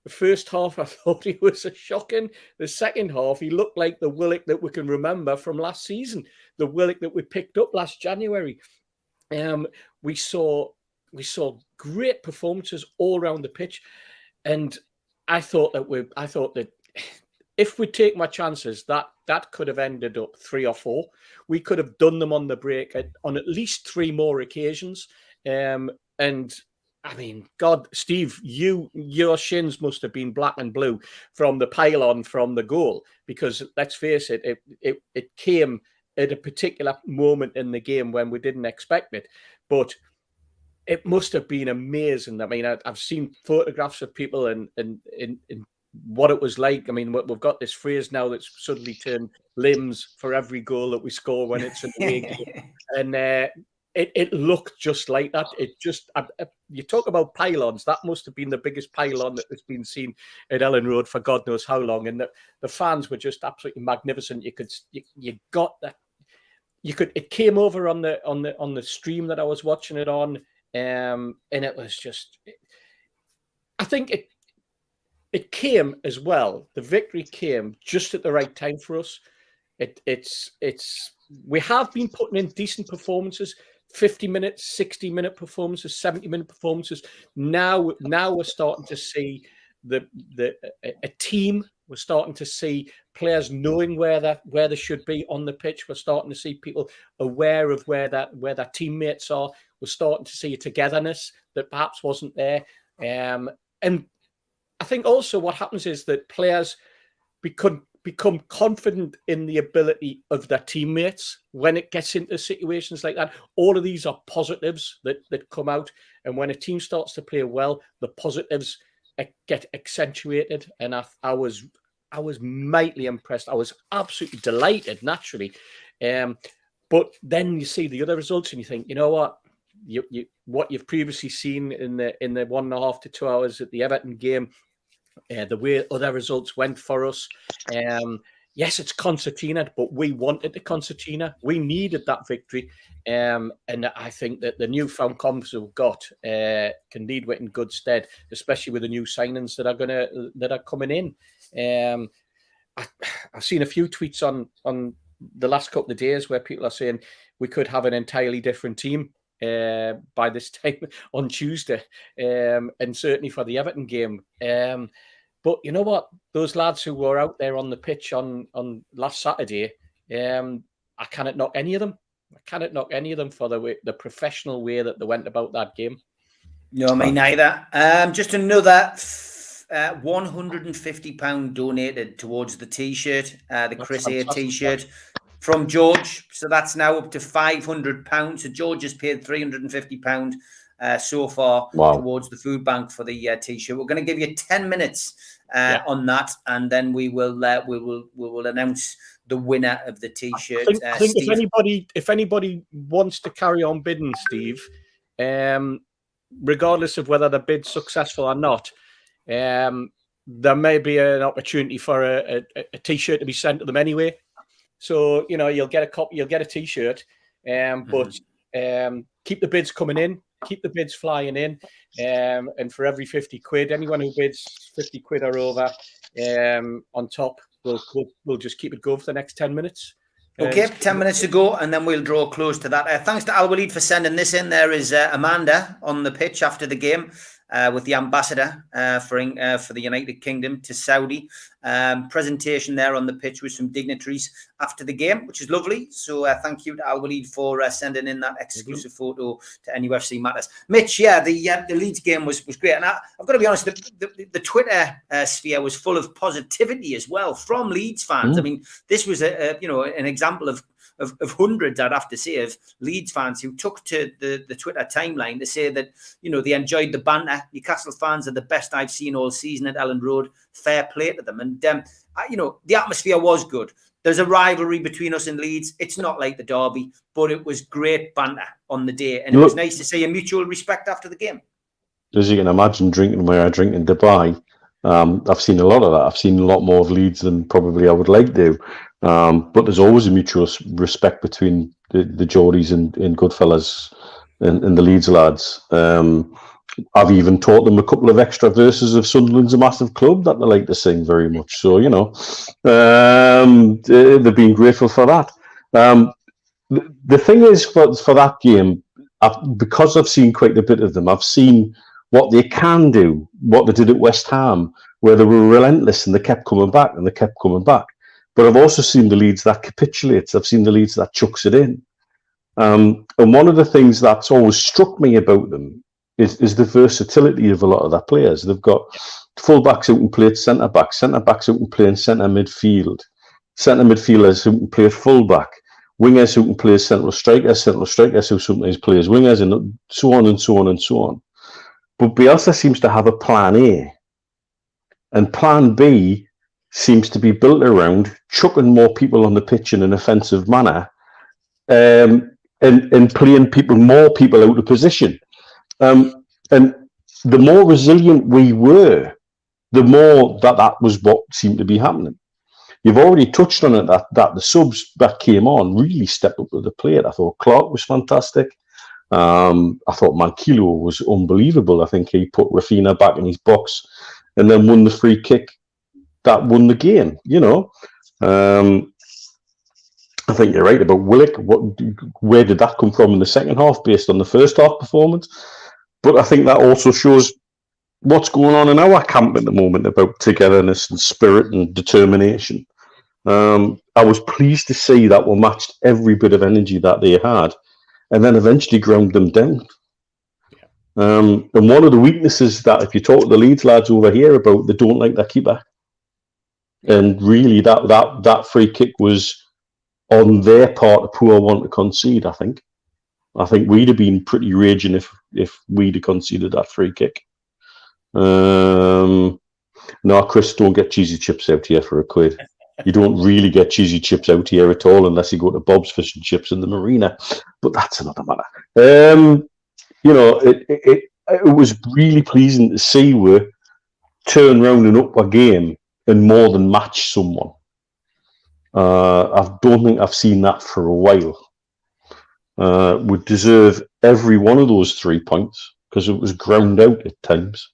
The first half, I thought he was shocking. The second half, he looked like the Willock that we can remember from last season, the Willock that we picked up last January. We saw great performances all around the pitch, and I thought that if we take my chances, that could have ended up 3 or 4. We could have done them on the break on at least 3 more occasions. And I mean, God, Steve, your shins must have been black and blue from the pylon from the goal, because let's face it, it came at a particular moment in the game when we didn't expect it. But it must have been amazing. I mean, I've seen photographs of people and what it was like. I mean, we've got this phrase now that's suddenly turned limbs for every goal that we score when it's an away game. And it looked just like that. It just, you talk about pylons, that must have been the biggest pylon that has been seen at Ellen Road for God knows how long. And the fans were just absolutely magnificent. You got that. It came over on the stream that I was watching it on. And it was just, I think it came as well. The victory came just at the right time for us. We have been putting in decent performances, 50-minute, 60-minute performances, 70-minute performances. Now we're starting to see a team. We're starting to see players knowing where they should be on the pitch. We're starting to see people aware of where their teammates are. We're starting to see a togetherness that perhaps wasn't there. And I think also what happens is that players become confident in the ability of their teammates when it gets into situations like that. All of these are positives that come out. And when a team starts to play well, the positives get accentuated. And I was mightily impressed. I was absolutely delighted, naturally. But then you see the other results and you think, you know what? What you've previously seen in the 1.5 to 2 hours at the Everton game, the way other results went for us. Yes, it's concertina, but we wanted the concertina. We needed that victory. And I think that the newfound confidence we've got can lead with in good stead, especially with the new signings that are coming in. I've seen a few tweets on the last couple of days where people are saying we could have an entirely different team by this time on Tuesday, and certainly for the Everton game. But you know what? Those lads who were out there on the pitch on last Saturday, I cannot knock any of them. I cannot knock any of them for the professional way that they went about that game. No, me neither. Just another £150 donated towards the T-shirt, the Chris A T-shirt from George. So that's now up to £500. So George has paid £350 so far towards the food bank for the T-shirt. We're going to give you 10 minutes on that, and then we will announce the winner of the T-shirt. I think if anybody wants to carry on bidding, Steve, regardless of whether the bid's successful or not, there may be an opportunity for a T-shirt to be sent to them anyway. So you'll get a copy, you'll get a T-shirt, but keep the bids coming in. Keep the bids flying in, and for every 50 quid, anyone who bids 50 quid or over on top, we'll just keep it going for the next 10 minutes. Okay, 10 minutes to go, and then we'll draw close to that. Thanks to Al Walid for sending this in. There is Amanda on the pitch after the game with the ambassador for the United Kingdom to Saudi. Presentation there on the pitch with some dignitaries after the game, which is lovely. So thank you to Al Walid for sending in that exclusive photo to NUFC Matters. Mitch, the Leeds game was great. And I've got to be honest, the Twitter sphere was full of positivity as well from Leeds fans. I mean, this was an example of hundreds, I'd have to say, of Leeds fans who took to the Twitter timeline to say that, they enjoyed the banter. Newcastle fans are the best I've seen all season at Elland Road. Fair play to them. And, the atmosphere was good. There's a rivalry between us and Leeds. It's not like the derby, but it was great banter on the day. And it was nice to see a mutual respect after the game. As you can imagine, drinking where I drink in Dubai, I've seen a lot of that. I've seen a lot more of Leeds than probably I would like to. But there's always a mutual respect between the Geordies and Goodfellas and the Leeds lads. I've even taught them a couple of extra verses of Sunderland's a Massive Club that they like to sing very much. So, they've been grateful for that. The thing is, for that game, because I've seen quite a bit of them, I've seen what they can do, what they did at West Ham, where they were relentless and they kept coming back and they kept coming back. But I've also seen the Leeds that capitulates. I've seen the Leeds that chucks it in. And one of the things that's always struck me about them is the versatility of a lot of their players. They've got full-backs who can play at centre-back, centre-backs who can play in centre midfield, centre midfielders who can play at full-back, wingers who can play as central strikers who sometimes play as wingers, and so on and so on and so on. But Bielsa seems to have a plan A. And plan B seems to be built around chucking more people on the pitch in an offensive manner, and playing more people out of position. And the more resilient we were, the more that was what seemed to be happening. You've already touched on it, that the subs that came on really stepped up to the plate. I thought Clark was fantastic. I thought Manquillo was unbelievable. I think he put Rafinha back in his box and then won the free kick that won the game, I think you're right about Willock. Where did that come from in the second half based on the first half performance? But I think that also shows what's going on in our camp at the moment about togetherness and spirit and determination. I was pleased to see that we matched every bit of energy that they had and then eventually ground them down. And one of the weaknesses that if you talk to the Leeds lads over here about, they don't like their keeper. And really that free kick was on their part a poor one to concede, I think. I think we'd have been pretty raging if we'd have conceded that free kick. No, Chris, don't get cheesy chips out here for a quid. You don't really get cheesy chips out here at all unless you go to Bob's Fish and Chips in the marina. But that's another matter. It was really pleasing to see we turn round and up a game and more than match someone. I don't think I've seen that for a while. Would deserve every one of those 3 points because it was ground out at times.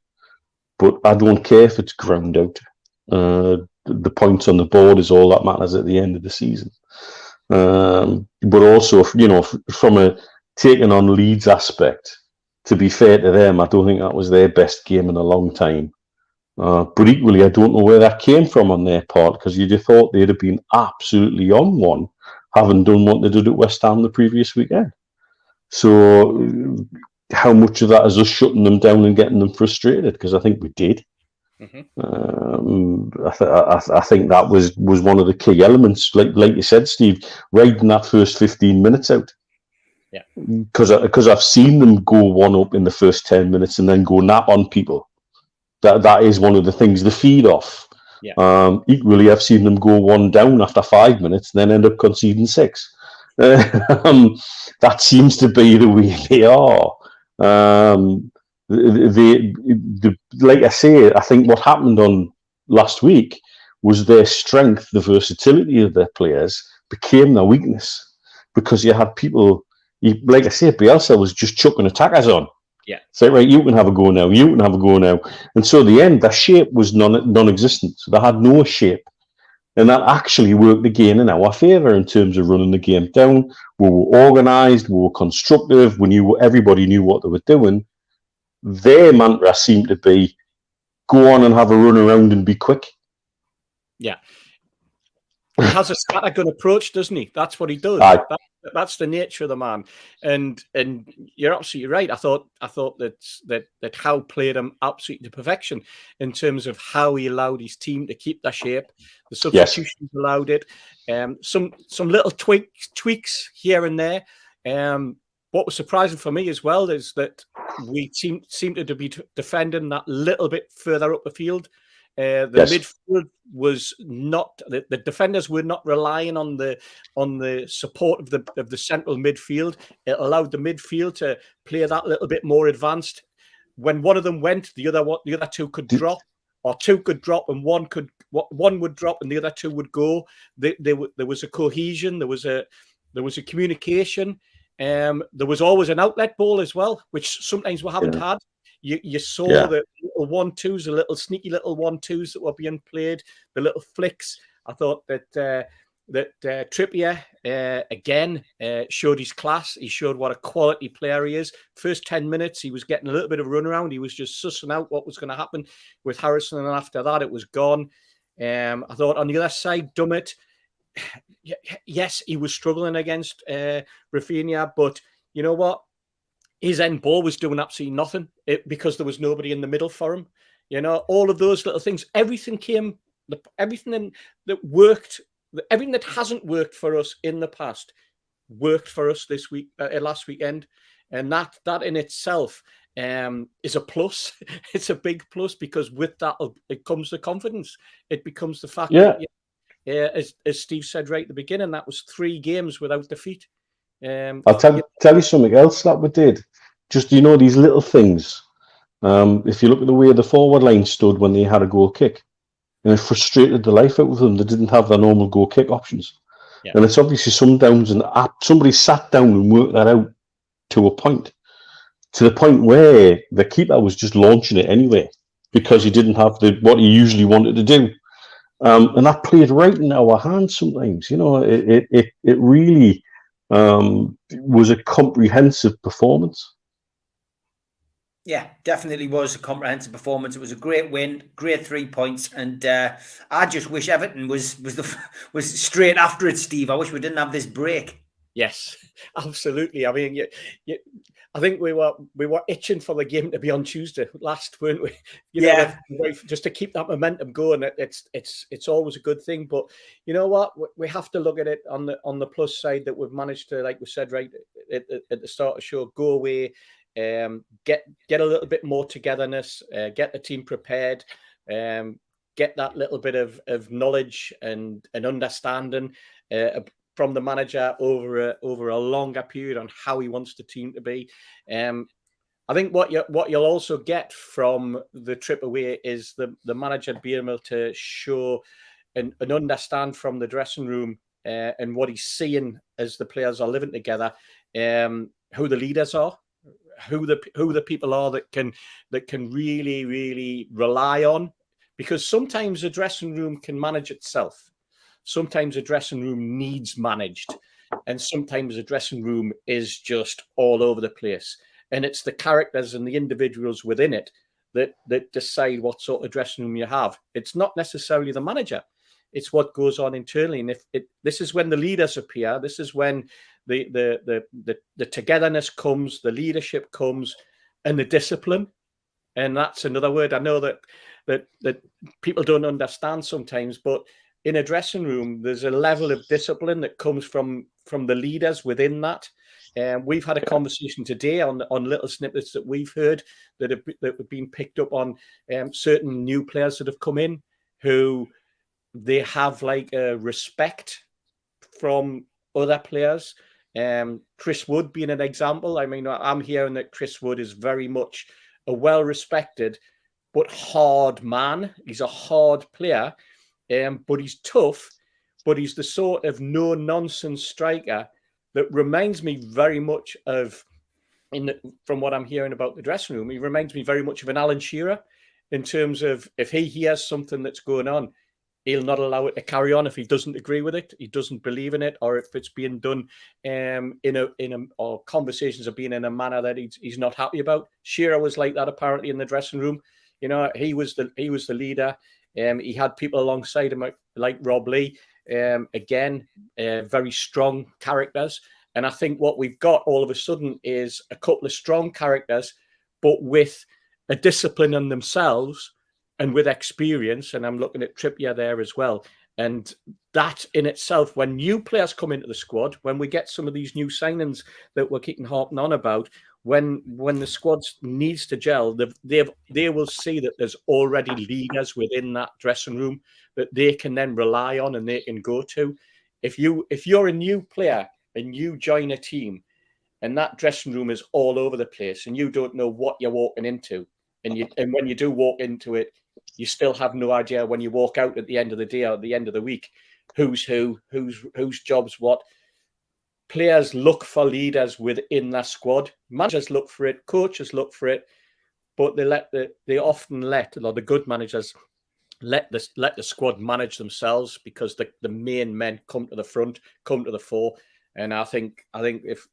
But I don't care if it's ground out. The points on the board is all that matters at the end of the season. But also, from a taking on Leeds aspect, to be fair to them, I don't think that was their best game in a long time. But equally, I don't know where that came from on their part, because you'd have thought they'd have been absolutely on one, having done what they did at West Ham the previous weekend. So how much of that is us shutting them down and getting them frustrated? Because I think we did. Mm-hmm. I think that was one of the key elements, like you said, Steve, riding that first 15 minutes out. Yeah. Because I've seen them go one up in the first 10 minutes and then go nap on people. That is one of the things they feed off. Yeah. Equally, I've seen them go one down after 5 minutes and then end up conceding 6. That seems to be the way they are. Like I say, I think what happened on last week was their strength, the versatility of their players became their weakness, because you had people, like I say, Bielsa was just chucking attackers on. Yeah. Say, right, you can have a go now, you can have a go now. And so at the end, their shape was non-existent. So they had no shape. And that actually worked the game in our favour in terms of running the game down. We were organised, we were constructive, everybody knew what they were doing. Their mantra seemed to be, go on and have a run around and be quick. Yeah. He has a scattergun approach, doesn't he? That's what he does. That's the nature of the man. And you're absolutely right. I thought that Howe played him absolutely to perfection in terms of how he allowed his team to keep their shape. The substitutions allowed it. Some little tweaks here and there. What was surprising for me as well is that we seemed to be defending that little bit further up the field. Midfield was not, the defenders were not relying on the support of the central midfield. It allowed the midfield to play that little bit more advanced. When one of them went, the other two could drop, or two could drop, and one would drop and the other two would go. There was a cohesion. There was a communication. There was always an outlet ball as well, which sometimes we haven't had. You saw the little 1-2s, the little sneaky little 1-2s that were being played, the little flicks. I thought that Trippier again showed his class. He showed what a quality player he is. First 10 minutes, he was getting a little bit of a runaround. He was just sussing out what was going to happen with Harrison, and after that, it was gone. I thought on the other side, Dummett, yes, he was struggling against Rafinha, but you know what? His end ball was doing absolutely nothing because there was nobody in the middle for him. You know, all of those little things, everything that worked, everything that hasn't worked for us in the past worked for us this week, last weekend. And that in itself is a plus. It's a big plus, because with that, it comes the confidence. It becomes the fact that, as Steve said right at the beginning, that was 3 games without defeat. I'll tell you something else that we did. Just, these little things. If you look at the way the forward line stood when they had a goal kick, and it frustrated the life out of them. They didn't have their normal goal kick options. Yeah. And it's obviously somebody sat down and worked that out to the point where the keeper was just launching it anyway, because he didn't have what he usually wanted to do. And that played right in our hands sometimes. It really was a comprehensive performance. Yeah, definitely was a comprehensive performance. It was a great win, great 3 points, and I just wish Everton was straight after it, Steve. I wish we didn't have this break. Yes, absolutely. I mean, I think we were itching for the game to be on Tuesday last, weren't we? Just to keep that momentum going. It's always a good thing. But you know what? We have to look at it on the plus side, that we've managed to, like we said right at the start of the show, go away. Get a little bit more togetherness, get the team prepared, get that little bit of knowledge and understanding from the manager over a longer period on how he wants the team to be. I think what you'll also get from the trip away is the manager being able to show and understand from the dressing room and what he's seeing as the players are living together, who the leaders are, who the people are that can really, really rely on. Because sometimes a dressing room can manage itself. Sometimes a dressing room needs managed. And sometimes a dressing room is just all over the place. And it's the characters and the individuals within it that decide what sort of dressing room you have. It's not necessarily the manager. It's what goes on internally. And this is when the leaders appear. This is when the togetherness comes, the leadership comes, and the discipline. And that's another word I know that people don't understand sometimes. But in a dressing room, there's a level of discipline that comes from the leaders within that. We've had a conversation today on little snippets that we've heard that have been picked up on certain new players that have come in who they have like a respect from other players. Chris Wood being an example. I mean, I'm hearing that Chris Wood is very much a well-respected but hard man. He's a hard player, but he's tough. But he's the sort of no-nonsense striker that reminds me very much of, from what I'm hearing about the dressing room, he reminds me very much of an Alan Shearer in terms of if he hears something that's going on, he'll not allow it to carry on if he doesn't agree with it, he doesn't believe in it, or if it's being done or conversations are being in a manner that he's not happy about. Shearer was like that apparently in the dressing room. You know, he was the leader. He had people alongside him like Rob Lee. Again, very strong characters. And I think what we've got all of a sudden is a couple of strong characters, but with a discipline in themselves and with experience. And I'm looking at Trippier there as well. And that in itself, when new players come into the squad, when we get some of these new signings that we're keeping harping on about, when the squad needs to gel, they will see that there's already leaders within that dressing room that they can then rely on and they can go to. If you're a new player and you join a team and that dressing room is all over the place and you don't know what you're walking into, and when you do walk into it, you still have no idea when you walk out at the end of the day or at the end of the week who's whose job's what. Players look for leaders within that squad. Managers look for it. Coaches look for it. But they often let the good managers let the squad manage themselves because the main men come to the front, come to the fore. And I think if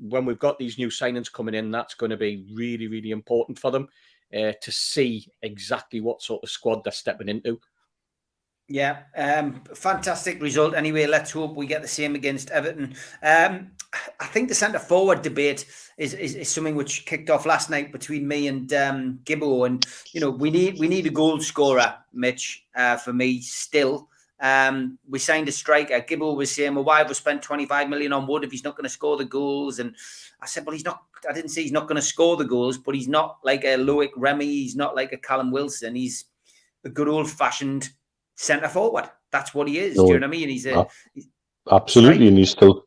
when we've got these new signings coming in, that's going to be really, really important for them to see exactly what sort of squad they're stepping into. Yeah, fantastic result. Anyway, let's hope we get the same against Everton. I think the centre forward debate is something which kicked off last night between me and Gibbo, and you know we need a goal scorer, Mitch. For me, still, we signed a striker. Gibbo was saying, "Well, why have we spent 25 million on Wood if he's not going to score the goals?" And I said, "Well, he's not. I didn't say he's not going to score the goals, but he's not like a Loic Remy. He's not like a Callum Wilson. He's a good old-fashioned centre forward. That's what he is. Do you know what I mean? He's absolutely, and he's still.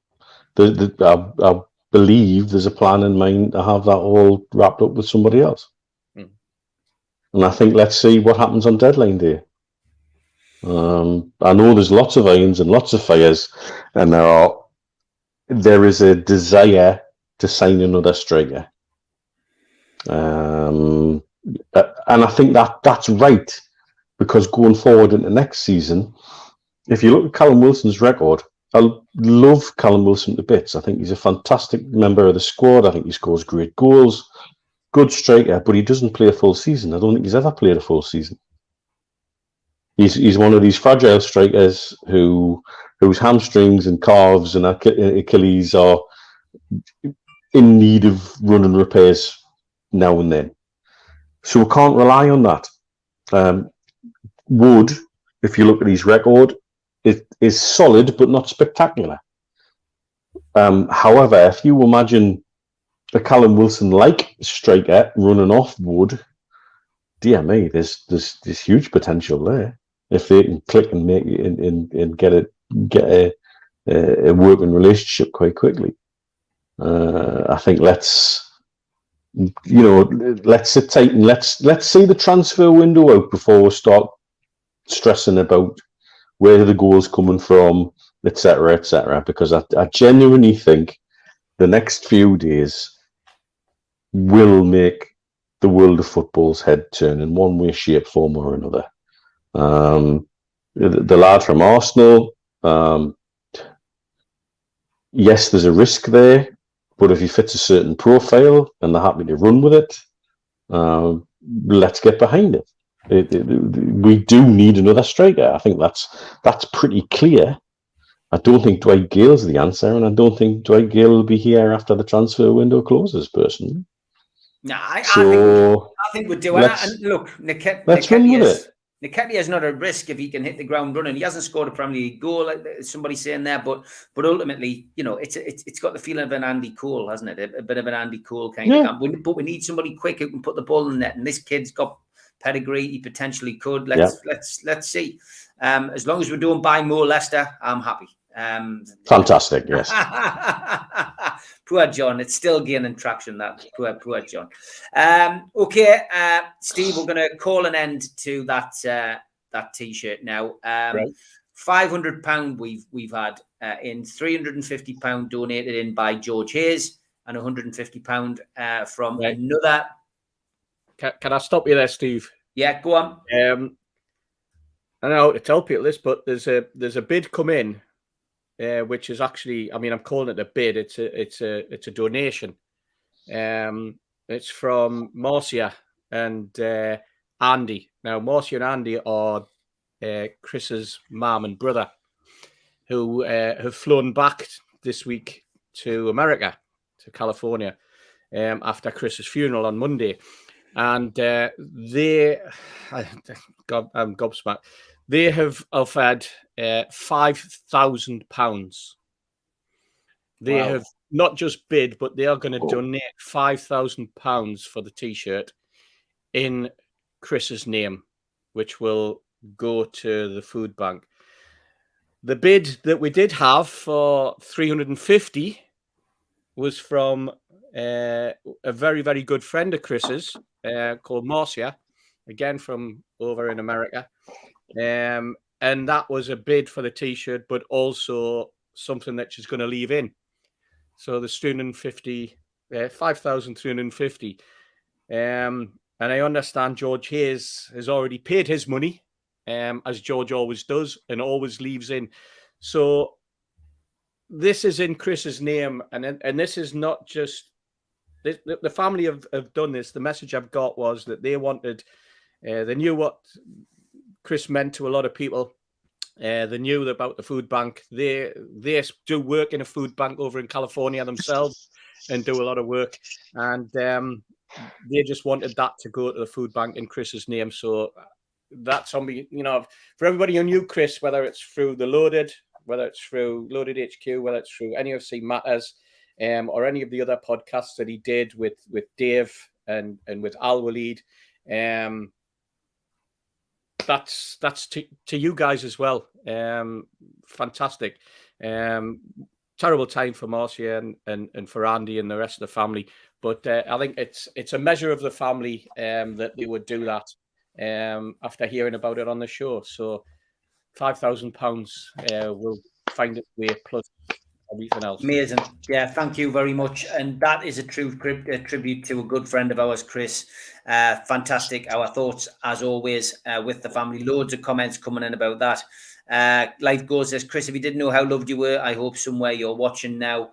I believe there's a plan in mind to have that all wrapped up with somebody else. And I think let's see what happens on deadline day. I know there's lots of irons and lots of fires, and there is a desire to sign another striker. And I think that's right. Because going forward into next season, if you look at Callum Wilson's record, I love Callum Wilson to bits. I think he's a fantastic member of the squad. I think he scores great goals, good striker, but he doesn't play a full season. I don't think he's ever played a full season. He's one of these fragile strikers whose hamstrings and calves and Achilles are in need of running repairs now and then. So we can't rely on that. Wood, if you look at his record, it is solid but not spectacular. However, if you imagine a Callum Wilson-like striker running off Wood, dear me, there's huge potential there. if they can click and make it and get a working relationship quite quickly. I think let's sit tight and let's see the transfer window out before we start stressing about where the goal's coming from, etc., because I genuinely think the next few days will make the world of football's head turn in one way, shape, form, or another. The lad from Arsenal, yes, there's a risk there, but if he fits a certain profile and they're happy to run with it, let's get behind it. We do need another striker. I think that's pretty clear. I don't think Dwight Gale's the answer, and I don't think Dwight Gale will be here after the transfer window closes, personally. No, I think we'll do it. And look, Nketiah is not a risk if he can hit the ground running. He hasn't scored a Premier League goal, like somebody's saying there, but ultimately, it's got the feeling of an Andy Cole, hasn't it? A bit of an Andy Cole kind of camp. But we need somebody quick who can put the ball in the net, and this kid's got pedigree. He potentially could. Let's see. As long as we're doing buy more Leicester, I'm happy. Fantastic, yes. Poor John, it's still gaining traction. That poor John. Okay, Steve, we're going to call an end to that T-shirt now. Right. £500 we've had in, £350 donated in by George Hayes, and £150 from another. Can I stop you there, Steve? Yeah, go on. I don't know how to tell people this, but there's a bid come in, which is actually, I mean, I'm calling it a bid. It's a donation. It's from Marcia and Andy. Now, Marcia and Andy are Chris's mum and brother, who have flown back this week to America, to California, after Chris's funeral on Monday. And I'm gobsmacked. They have offered £5,000. They have not just bid, but they are going to donate £5,000 for the T-shirt in Chris's name, which will go to the food bank. The bid that we did have for 350 was from a very, very good friend of Chris's called Marcia, again from over in America. And that was a bid for the T-shirt, but also something that she's going to leave in. So the 5,350. And I understand George Hayes has already paid his money, as George always does, and always leaves in. So this is in Chris's name, and this is not just the family have done this. The message I've got was that they wanted, they knew what Chris meant to a lot of people. They knew about the food bank. They do work in a food bank over in California themselves and do a lot of work. And they just wanted that to go to the food bank in Chris's name. So that's on me, for everybody who knew Chris, whether it's through the Loaded, whether it's through Loaded HQ, whether it's through NUFC Matters, or any of the other podcasts that he did with Dave and with Al Walid. That's to you guys as well. Fantastic. Terrible time for Marcia and for Andy and the rest of the family. But I think it's a measure of the family that they would do that after hearing about it on the show. So £5,000 will find its way plus everything else. Amazing. Yeah, thank you very much. And that is a true tribute to a good friend of ours, Chris. Fantastic. Our thoughts, as always, with the family. Loads of comments coming in about that. Life Goes says, Chris, if you didn't know how loved you were, I hope somewhere you're watching now.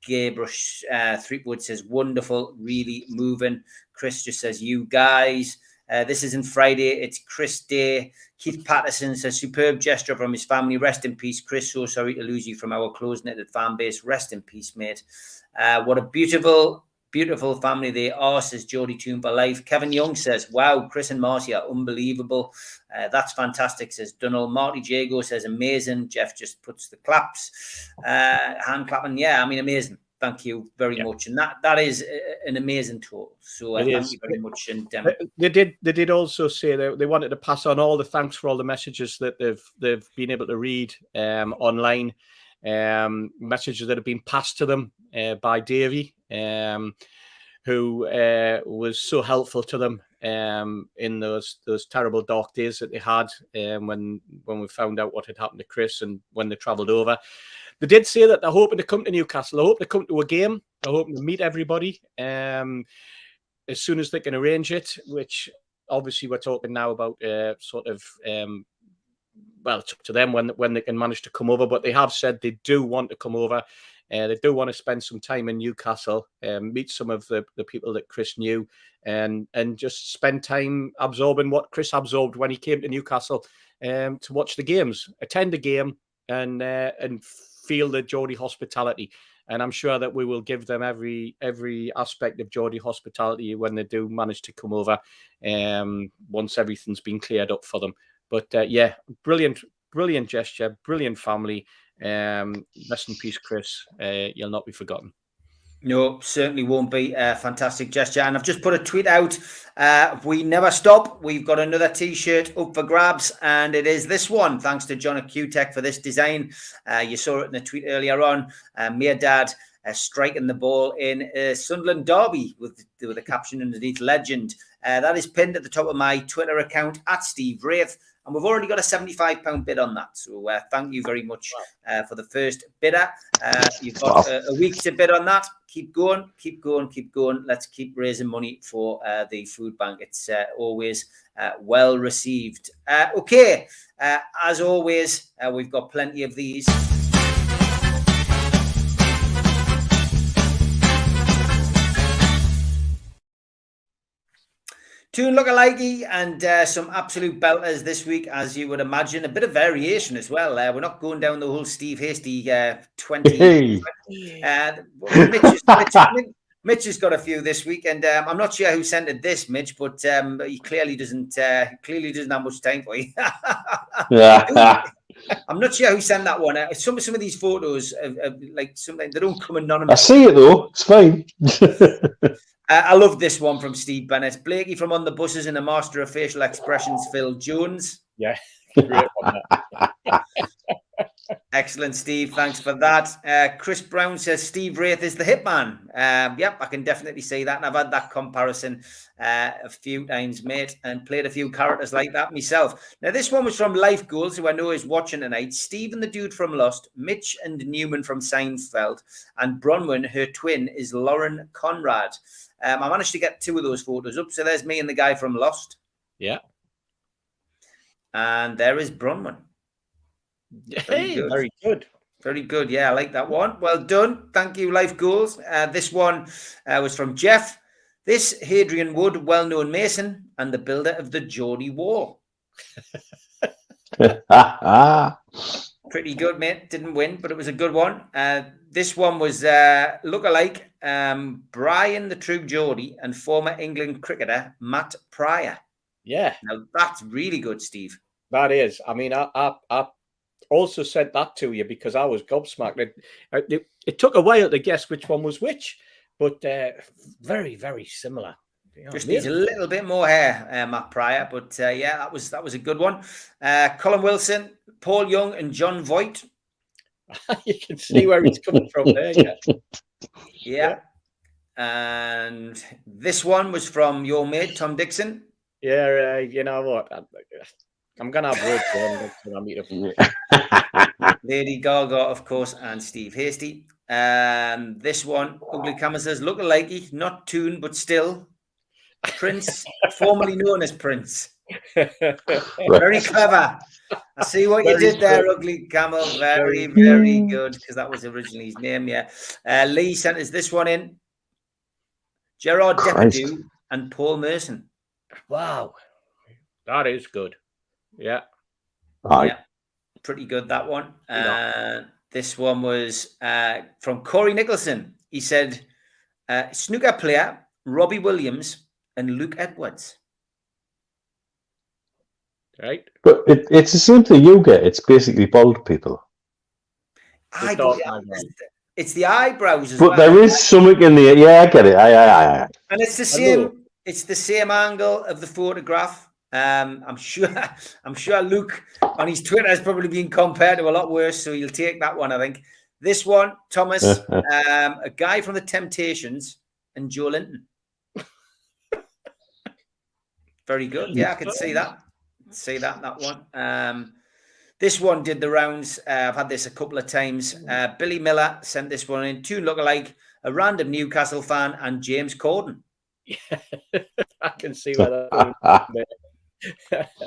Gaybrush Threepwood says, wonderful, really moving. Chris just says, you guys. This isn't Friday, it's Chris Day. Keith Patterson says, superb gesture from his family. Rest in peace, Chris. So sorry to lose you from our close-knitted fan base. Rest in peace, mate. What a beautiful, beautiful family they are, says Jody Tune for Life. Kevin Young says, wow, Chris and Marty are unbelievable. That's fantastic, says Dunnell. Marty Jago says, amazing. Jeff just puts the claps. Hand clapping. Yeah, I mean, amazing. thank you very much. And that is an amazing tool. So thank you very much. And they did also say that they wanted to pass on all the thanks for all the messages that they've been able to read online, messages that have been passed to them by Davey, who was so helpful to them in those terrible dark days that they had when we found out what had happened to Chris and when they travelled over. They did say that they're hoping to come to Newcastle. I hope they come to a game. They're hoping to meet everybody as soon as they can arrange it, which obviously we're talking now about well, it's up to them when they can manage to come over. But they have said they do want to come over. They do want to spend some time in Newcastle, meet some of the people that Chris knew, and just spend time absorbing what Chris absorbed when he came to Newcastle to watch the games, attend a game, and feel the Geordie hospitality. And I'm sure that we will give them every aspect of Geordie hospitality when they do manage to come over, once everything's been cleared up for them. But yeah, brilliant gesture, brilliant family. Rest in peace, Chris. You'll not be forgotten. No, certainly won't be. A fantastic gesture. And I've just put a tweet out. We never stop. We've got another T-shirt up for grabs, and it is this one. Thanks to John at Q-Tech for this design. You saw it in the tweet earlier on. Mere Dad striking the ball in Sunderland derby with a caption underneath legend. That is pinned at the top of my Twitter account at Steve Wraith. And we've already got a £75 bid on that. So thank you very much for the first bidder. You've got a week to bid on that. Keep going, keep going, keep going. Let's keep raising money for the food bank. It's always well received. Okay, as always, we've got plenty of these. Tune lookalikey and some absolute belters this week, as you would imagine. A bit of variation as well. We're not going down the whole Steve Hasty 20. Hey. Mitch has got a few this week, and I'm not sure who sent it this, Mitch, but he clearly doesn't have much time for you. Yeah. I'm not sure who sent that one. Some of these photos, like something they don't come anonymous. I see it though. It's fine. I love this one from Steve Bennett. Blakey from On the Buses and a master of facial expressions, Phil Jones. Yeah. Great on that. Excellent, Steve. Thanks for that. Chris Brown says Steve Wraith is the hitman. Yep, I can definitely say that. And I've had that comparison a few times, mate, and played a few characters like that myself. Now, this one was from Life Goals, who I know is watching tonight. Steve and the dude from Lost, Mitch and Newman from Seinfeld, and Bronwyn, her twin, is Lauren Conrad. I managed to get two of those photos up. So there's me and the guy from Lost. Yeah. And there is Bronwyn. Hey, very good. Very good. Yeah, I like that one. Well done. Thank you, Life Goals. This one was from Jeff. This Hadrian Wood, well-known mason and the builder of the Geordie Wall. Pretty good, mate. Didn't win, but it was a good one. This one was lookalike Brian the True Geordie and former England cricketer Matt Pryor. Yeah. Now, that's really good, Steve. That is. I mean, I also sent that to you because I was gobsmacked. It took a while to guess which one was which, but very, very similar. Just needs a little bit more hair, Matt Pryor, but yeah, that was a good one. Colin Wilson, Paul Young, and John Voight. You can see where he's coming from there. Yeah. And this one was from your mate Tom Dixon. Yeah, you know what? I'm gonna have words when I meet him. Lady Gaga, of course, and Steve Hasty. This one, Ugly Camera says, look alikey, not Toon, but still. Prince, formerly known as Prince. Very clever. I see what you did there, Ugly Camel. Very, very good, because that was originally his name, yeah. Lee sent us this one in. Gerard Depardieu and Paul Merson. Wow. That is good. Yeah. Yeah. Pretty good, that one. This one was from Corey Nicholson. He said, snooker player, Robbie Williams and Luke Edwards. Right. But it's the same thing you get. It's basically bald people. It's the eyebrows as But well. there is something in the. Yeah, I get it. Aye. And it's the same. It's the same angle of the photograph. I'm sure Luke on his Twitter has probably been compared to a lot worse, so you'll take that one, I think. This one, Thomas, a guy from the Temptations and Joe Linton. Very good. Yeah, I can see that. That one. This one did the rounds. I've had this a couple of times. Billy Miller sent this one in. Two lookalike, a random Newcastle fan, and James Corden. Yeah, I can see where that.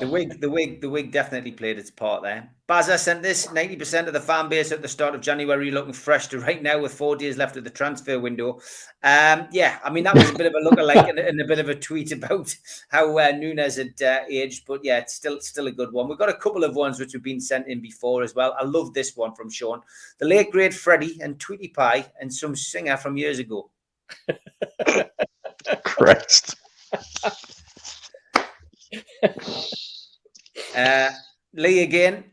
The wig definitely played its part there. Bazza sent this. 90% of the fan base at the start of January looking fresh to right now with 4 days left of the transfer window. Yeah, I mean, that was a bit of a lookalike and a bit of a tweet about how Nunes had aged. But yeah, it's still a good one. We've got a couple of ones which have been sent in before as well. I love this one from Sean. The late great Freddie and Tweety Pie and some singer from years ago. Christ. Lee again,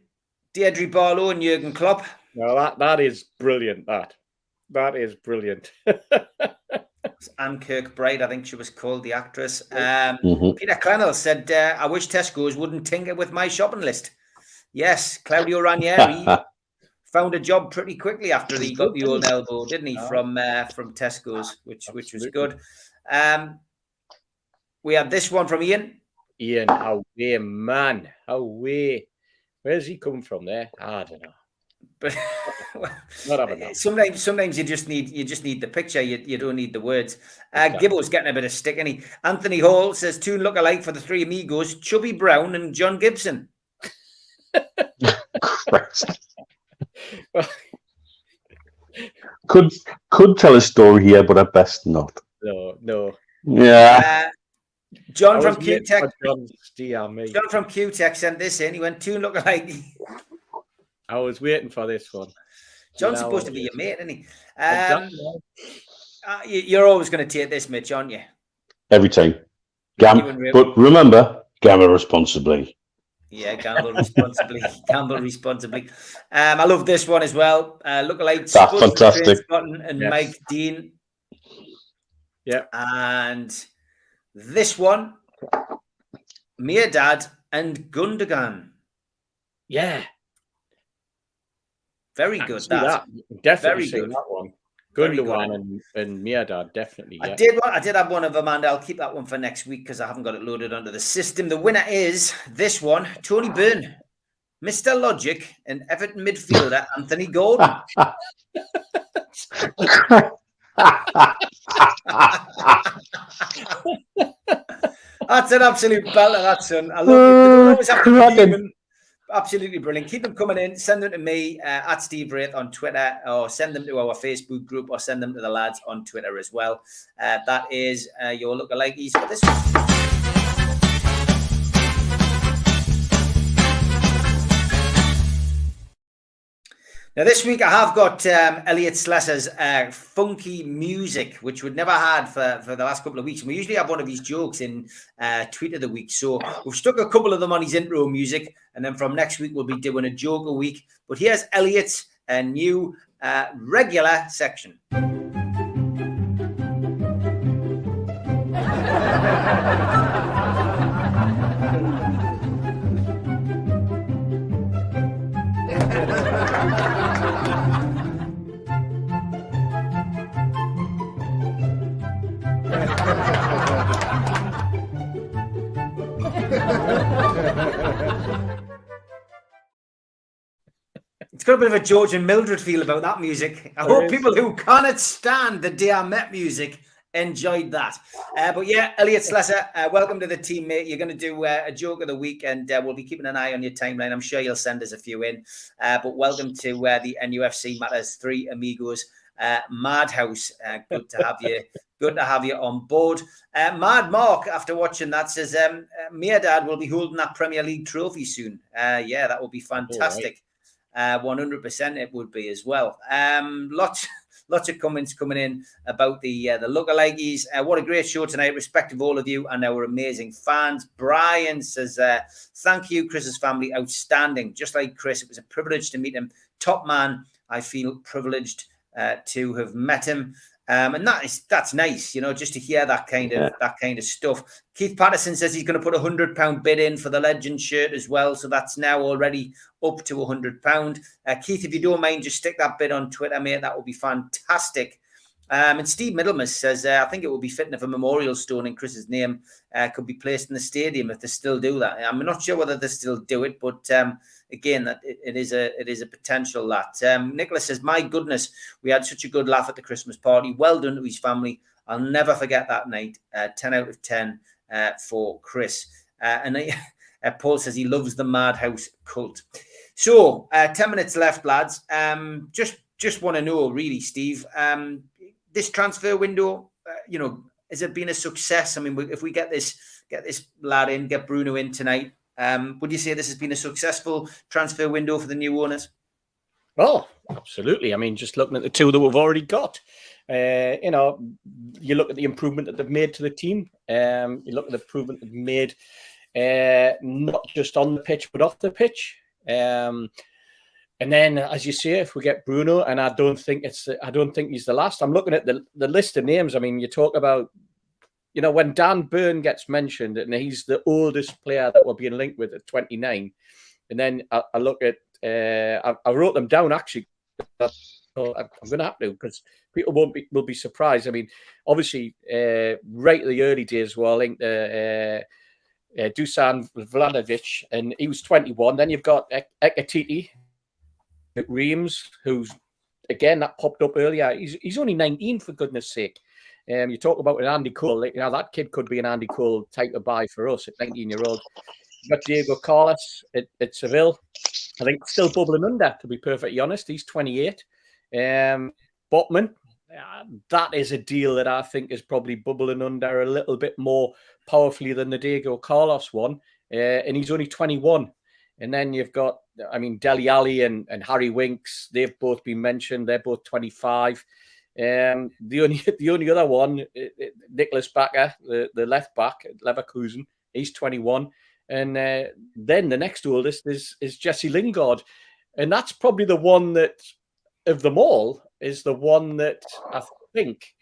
Deirdre Barlow and Jurgen Klopp. No, that is brilliant. That is brilliant. Anne Kirkbride, I think she was called, the actress. Peter Clennell said, I wish Tesco's wouldn't tinker with my shopping list. Yes, Claudio Ranieri found a job pretty quickly after he got the old elbow, didn't he, from Tesco's, which was good. We had this one from Ian. Ian, away, man. Away. Where's he come from there? I don't know. But Not having that. Sometimes you just need the picture. You don't need the words. Gibbo's getting a bit of stick, isn't he? Anthony Hall says two look-alike for the three amigos: Chubby Brown and John Gibson. could tell a story here, but at best not. No. Yeah. John from QTech. John from QTech sent this in. He went two look-alike. I was waiting for this one. John's supposed to be your mate, isn't he? You're always going to take this, Mitch, aren't you? Every time. But remember, gamble responsibly. Yeah, gamble responsibly. Gamble responsibly. I love this one as well. Look-alike. That's fantastic. And yes. Mike Dean. Yeah. And this one, Mirdad and Gundogan. Yeah. Very good. That. Definitely very good. That one. Gundogan and Mirdad, definitely. Yeah. I did have one of them, and I'll keep that one for next week because I haven't got it loaded onto the system. The winner is this one, Tony Byrne, Mr. Logic, and Everton midfielder Anthony Gordon. That's an absolute belter, that son. I love it. Absolutely brilliant. Keep them coming in. Send them to me at Steve Wraith on Twitter, or send them to our Facebook group, or send them to the lads on Twitter as well. That is your lookalikes for this one. Now, this week I have got Elliot Slessor's funky music, which we'd never had for the last couple of weeks. And we usually have one of his jokes in Tweet of the Week. So we've stuck a couple of them on his intro music. And then from next week, we'll be doing a joke a week. But here's Elliot's new regular section. It's got a bit of a George and Mildred feel about that music. I hope people who cannot stand the Day I Met music enjoyed that. But yeah, Elliot Slessor, welcome to the team, mate. You're going to do a joke of the week, and we'll be keeping an eye on your timeline. I'm sure you'll send us a few in. But welcome to the NUFC Matters 3 Amigos Madhouse. Good to have you. Good to have you on board. Mad Mark, after watching that, says Mirdad will be holding that Premier League trophy soon. Yeah, that would be fantastic. 100% it would be as well. Lots of comments coming in about the lookalikes. What a great show tonight. Respect of all of you and our amazing fans. Brian says, thank you, Chris's family. Outstanding. Just like Chris, it was a privilege to meet him. Top man. I feel privileged to have met him. And that's nice, you know, just to hear that kind of stuff. Keith Patterson says he's going to put £100 bid in for the Legend shirt as well, so that's now already up to £100. Keith, if you don't mind, just stick that bid on Twitter, mate. That would be fantastic. And Steve Middlemas says, I think it would be fitting if a memorial stone in Chris's name could be placed in the stadium if they still do that. I'm not sure whether they still do it, but again, that it is a potential that. Nicholas says, my goodness, we had such a good laugh at the Christmas party. Well done to his family. I'll never forget that night. 10 out of 10 for Chris. And Paul says he loves the Madhouse cult. So 10 minutes left, lads. Just want to know, really, Steve, this transfer window, has it been a success? I mean, if we get this lad in, get Bruno in tonight, would you say this has been a successful transfer window for the new owners? Oh, absolutely. I mean, just looking at the two that we've already got, you look at the improvement that they've made to the team. You look at the improvement they've made, not just on the pitch, but off the pitch. And then, as you say, if we get Bruno, and I don't think he's the last. I'm looking at the list of names. I mean, you talk about, when Dan Burn gets mentioned, and he's the oldest player that we're being linked with at 29. And then I look at, I wrote them down actually. I'm going to have to, because people will be surprised. I mean, obviously, right at the early days, we're linked to Dusan Vlahovic, and he was 21. Then you've got Ekatiti Reams, who's, again, that popped up earlier. He's only 19, for goodness sake. You talk about an Andy Cole, that kid could be an Andy Cole type of buy for us at 19-year-old. You've got Diego Carlos at Seville. I think still bubbling under, to be perfectly honest. He's 28. Botman, that is a deal that I think is probably bubbling under a little bit more powerfully than the Diego Carlos one. And he's only 21. And then you've got, Dele Alli and Harry Winks. They've both been mentioned. They're both 25. The only other one, Nicholas Bakker, the left back at Leverkusen, he's 21. And then the next oldest is Jesse Lingard. And that's probably the one that, of them all, is the one that I think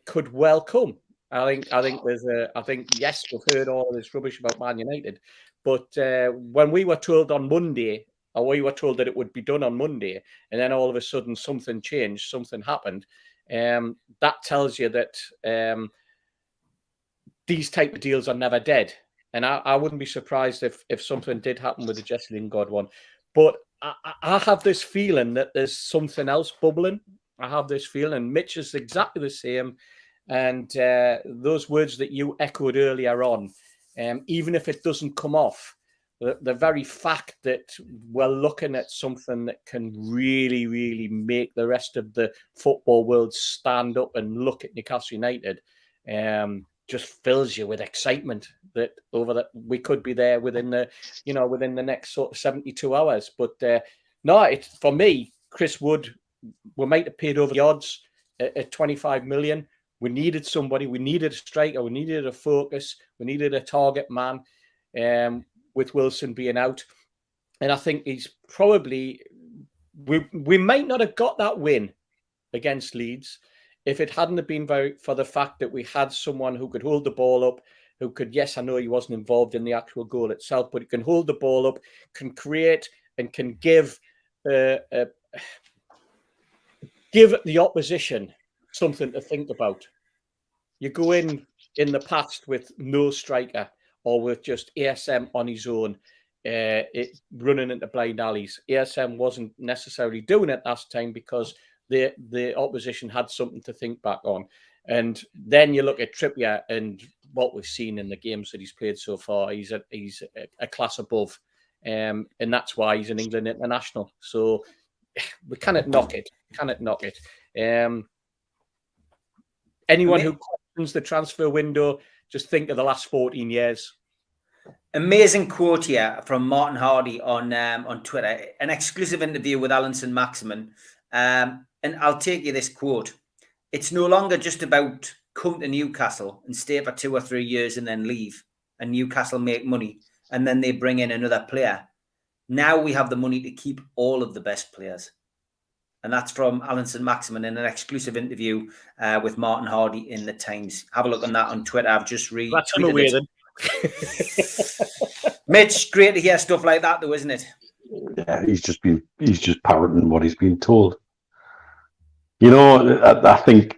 could well come. I think yes, we've heard all this rubbish about Man United. But when we were told on Monday, or we were told that it would be done on Monday, and then all of a sudden something changed, something happened, that tells you that these type of deals are never dead. And I wouldn't be surprised if something did happen with the Jesse Lingard one. But I have this feeling that there's something else bubbling. I have this feeling. Mitch is exactly the same. And those words that you echoed earlier on, even if it doesn't come off, the very fact that we're looking at something that can really, really make the rest of the football world stand up and look at Newcastle United just fills you with excitement that we could be there within the next sort of 72 hours. But for me, Chris Wood, we might have paid over the odds at 25 million. We needed somebody. We needed a striker. We needed a focus. We needed a target man. With Wilson being out, and I think he's probably we might not have got that win against Leeds if it hadn't have been for the fact that we had someone who could hold the ball up, who could, yes, I know he wasn't involved in the actual goal itself, but he can hold the ball up, can create, and can give the opposition something to think about. You go in the past with no striker, or with just ASM on his own, running into blind alleys. ASM wasn't necessarily doing it last time because the opposition had something to think back on. And then you look at Trippier and what we've seen in the games that he's played so far. He's a class above, and that's why he's an England international. So we cannot knock it. Anyone who questions the transfer window, just think of the last 14 years. Amazing quote here from Martin Hardy on Twitter. An exclusive interview with Alanson Maximin. And I'll take you this quote. It's no longer just about come to Newcastle and stay for 2 or 3 years and then leave. And Newcastle make money. And then they bring in another player. Now we have the money to keep all of the best players. And that's from Alan St. Maximin in an exclusive interview with Martin Hardy in the Times. Have a look on that on Twitter. I've just That's him away retweeted then. it. Mitch, great to hear stuff like that, though, isn't it? Yeah, he's just parroting what he's been told. You know, I think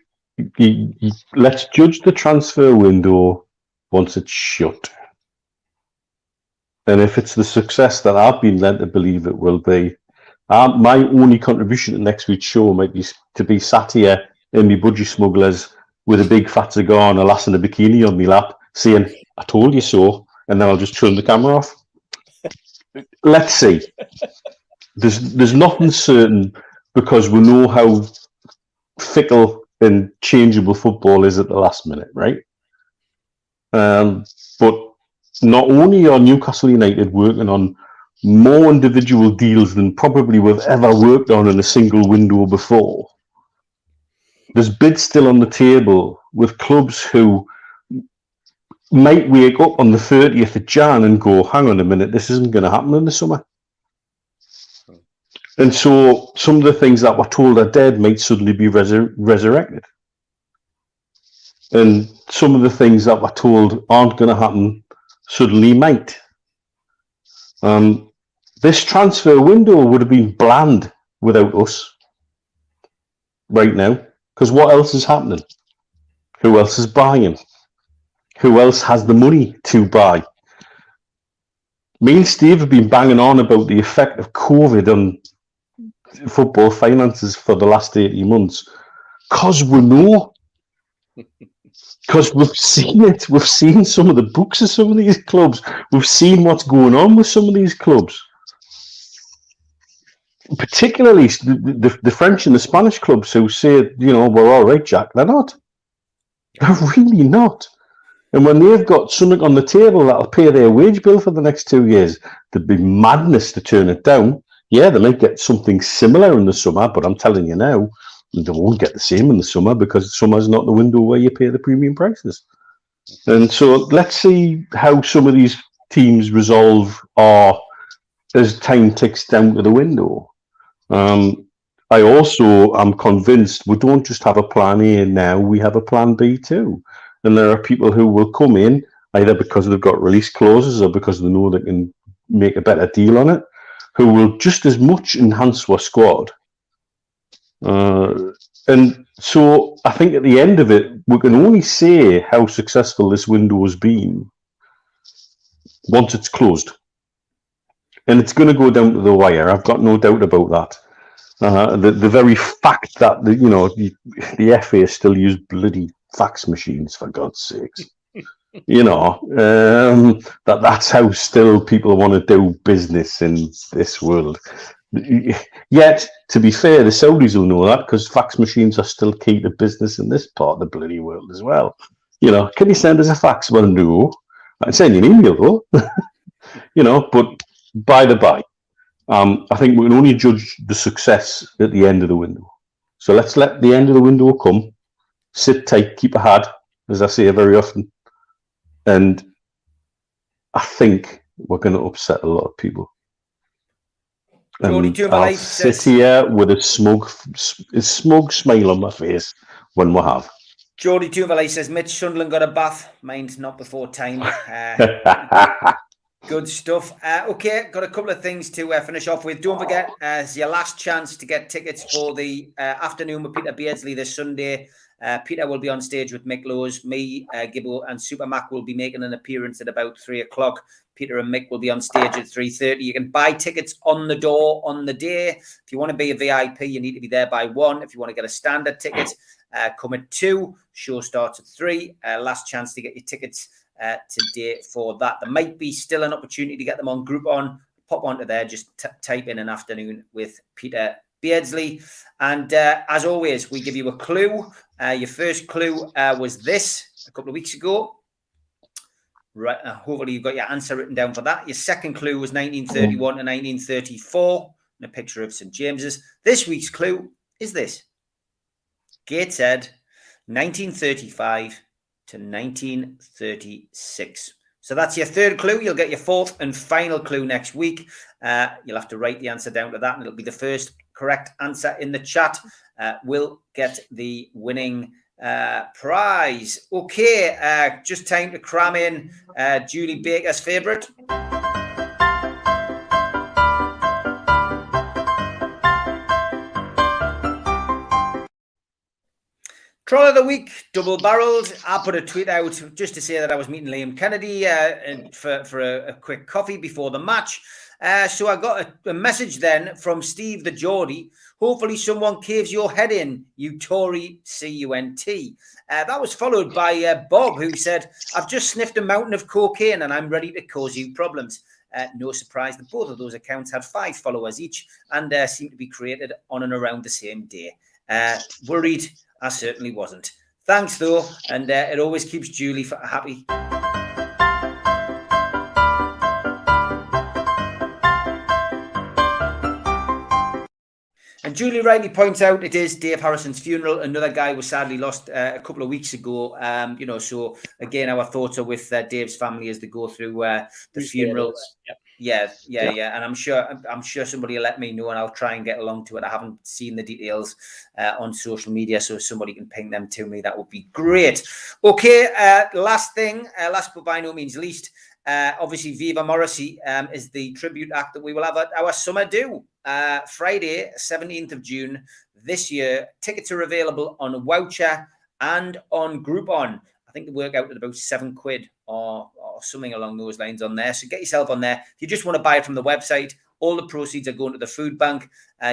let's judge the transfer window once it's shut. And if it's the success that I've been led to believe it will be, my only contribution to next week's show might be to be sat here in my budgie smugglers with a big fat cigar and a lass in a bikini on my lap saying, I told you so, and then I'll just turn the camera off. Let's see. There's nothing certain because we know how fickle and changeable football is at the last minute, right? But not only are Newcastle United working on more individual deals than probably we've ever worked on in a single window before, there's bids still on the table with clubs who might wake up on the 30th of Jan and go, hang on a minute, this isn't going to happen in the summer. And so some of the things that were told are dead might suddenly be resurrected. And some of the things that were told aren't going to happen suddenly might. This transfer window would have been bland without us right now, because what else is happening? Who else is buying? Who else has the money to buy? Me and Steve have been banging on about the effect of COVID on football finances for the last 18 months, because we know. Because we've seen it. We've seen some of the books of some of these clubs. We've seen what's going on with some of these clubs. Particularly the French and the Spanish clubs who say, you know, we're all right, Jack. They're not. They're really not. And when they've got something on the table that'll pay their wage bill for the next 2 years, there'd be madness to turn it down. Yeah, they might get something similar in the summer, but I'm telling you now, they won't get the same in the summer because summer's not the window where you pay the premium prices. And so let's see how some of these teams resolve or as time ticks down to the window. I also am convinced we don't just have a plan A now, we have a plan B too. And there are people who will come in either because they've got release clauses or because they know they can make a better deal on it, who will just as much enhance our squad. And so I think at the end of it, we can only say how successful this window has been once it's closed. And it's going to go down to the wire. I've got no doubt about that. The very fact that the FA still use bloody fax machines, for God's sakes. That's how still people want to do business in this world. Yet, to be fair, the Saudis will know that because fax machines are still key to business in this part of the bloody world as well. Can you send us a fax? Well, no. I can send you an email though. But by the by, I think we can only judge the success at the end of the window. So let's let the end of the window come. Sit tight, keep a head, as I say very often. And I think we're going to upset a lot of people. And I'll sit here with a smug smile on my face when we have. Jordy Tuvalay says, Mitch, Sunderland got a bath. Mine's not before time. Good stuff. Okay, got a couple of things to finish off with. Don't forget, it's your last chance to get tickets for the afternoon with Peter Beardsley this Sunday. Peter will be on stage with Mick Lowes. Me, Gibbo and Super Mac will be making an appearance at about 3 o'clock. Peter and Mick will be on stage at 3:30. You can buy tickets on the door on the day. If you want to be a VIP, you need to be there by 1. If you want to get a standard ticket, come at 2. Show starts at 3. Last chance to get your tickets today for that. There might be still an opportunity to get them on Groupon. Pop onto there, just type in an afternoon with Peter Beardsley. And as always, we give you a clue. Your first clue was this a couple of weeks ago. Right. Hopefully you've got your answer written down for that. Your second clue was 1931 to 1934. And a picture of St. James's. This week's clue is this. Gateshead, 1935 to 1936. So that's your third clue. You'll get your fourth and final clue next week. You'll have to write the answer down to that, and it'll be the first correct answer in the chat will get the winning prize. Okay, just time to cram in Julie Baker's favourite. Troll of the week, double barreled. I put a tweet out just to say that I was meeting Liam Kennedy for a quick coffee before the match. So I got a message then from Steve the Geordie. Hopefully someone caves your head in, you Tory CUNT. That was followed by Bob, who said, I've just sniffed a mountain of cocaine and I'm ready to cause you problems. No surprise that both of those accounts had 5 followers each and seemed to be created on and around the same day. Worried? I certainly wasn't. Thanks, though, and it always keeps Julie happy. And Julie rightly points out it is Dave Harrison's funeral. Another guy was sadly lost a couple of weeks ago. So again, our thoughts are with Dave's family as they go through the funeral. Yeah. And I'm sure somebody will let me know, and I'll try and get along to it. I haven't seen the details on social media, so if somebody can ping them to me, that would be great. Okay, last but by no means least, obviously Viva Morrissey is the tribute act that we will have at our summer do Friday, 17th of June this year. Tickets are available on Voucher and on Groupon. I think they work out at about £7 or something along those lines on there. So get yourself on there. If you just want to buy it from the website, all the proceeds are going to the food bank.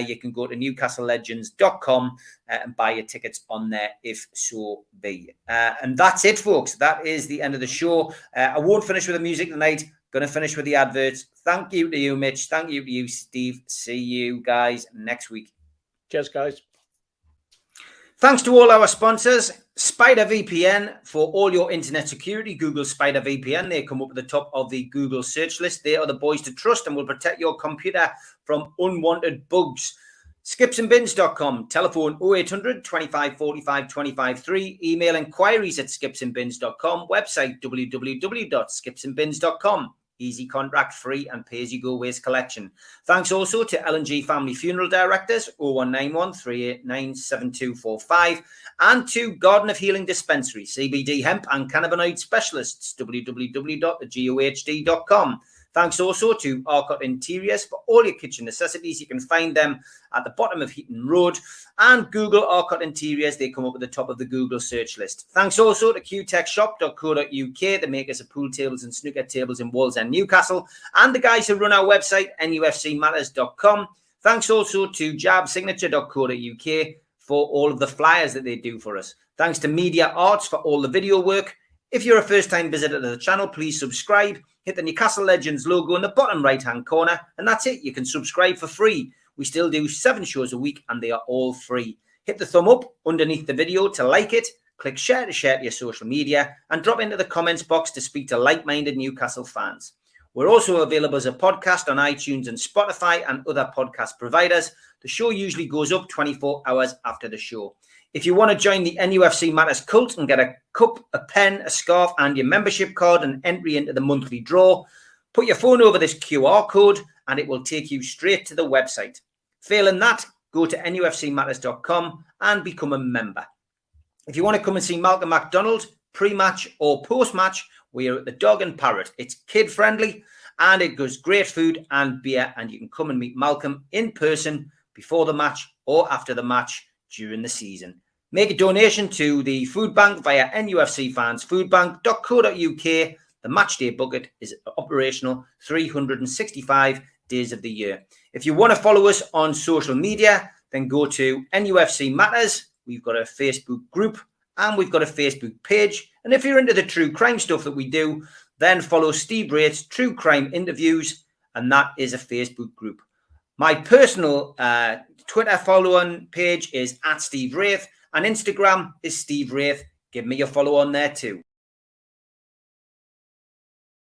You can go to newcastlelegends.com and buy your tickets on there if so be. And that's it, folks. That is the end of the show. I won't finish with the music tonight. Going to finish with the adverts. Thank you to you, Mitch. Thank you to you, Steve. See you guys next week. Cheers, guys. Thanks to all our sponsors. Spider VPN for all your internet security. Google Spider VPN. They come up at the top of the Google search list. They are the boys to trust and will protect your computer from unwanted bugs. Skipsandbins.com. Telephone 0800 25 45 25 3. Email inquiries at skipsandbins.com. Website www.skipsandbins.com. Easy contract, free and pay-as-you-go waste collection. Thanks also to L&G Family Funeral Directors, 0191 389 7245, and to Garden of Healing Dispensary, CBD Hemp and Cannabinoid Specialists, www.thegohd.com. Thanks also to Arcot Interiors for all your kitchen necessities. You can find them at the bottom of Heaton Road, and Google Arcot Interiors. They come up at the top of the Google search list. Thanks also to qtechshop.co.uk, the makers of pool tables and snooker tables in Walls and Newcastle, and the guys who run our website, NUFCmatters.com. Thanks also to jabsignature.co.uk for all of the flyers that they do for us. Thanks to Media Arts for all the video work. If you're a first-time visitor to the channel, please subscribe. Hit the Newcastle Legends logo in the bottom right-hand corner, and that's it. You can subscribe for free. We still do 7 shows a week, and they are all free. Hit the thumb up underneath the video to like it. Click share to your social media, and drop into the comments box to speak to like-minded Newcastle fans. We're also available as a podcast on iTunes and Spotify and other podcast providers. The show usually goes up 24 hours after the show. If you want to join the NUFC Matters cult and get a cup, a pen, a scarf, and your membership card and entry into the monthly draw, put your phone over this QR code and it will take you straight to the website. Failing that, go to nufcmatters.com and become a member. If you want to come and see Malcolm MacDonald pre-match or post-match, we are at the Dog and Parrot. It's kid-friendly and it goes great food and beer, and you can come and meet Malcolm in person before the match or after the match during the season. Make a donation to the food bank via nufcfansfoodbank.co.uk. The matchday bucket is operational 365 days of the year. If you want to follow us on social media, then go to NUFC Matters. We've got a Facebook group and we've got a Facebook page. And if you're into the true crime stuff that we do, then follow Steve Wraith's True Crime Interviews, and that is a Facebook group. My personal Twitter follow-on page is @Steve Wraith, and Instagram is Steve Wraith. Give me a follow on there too.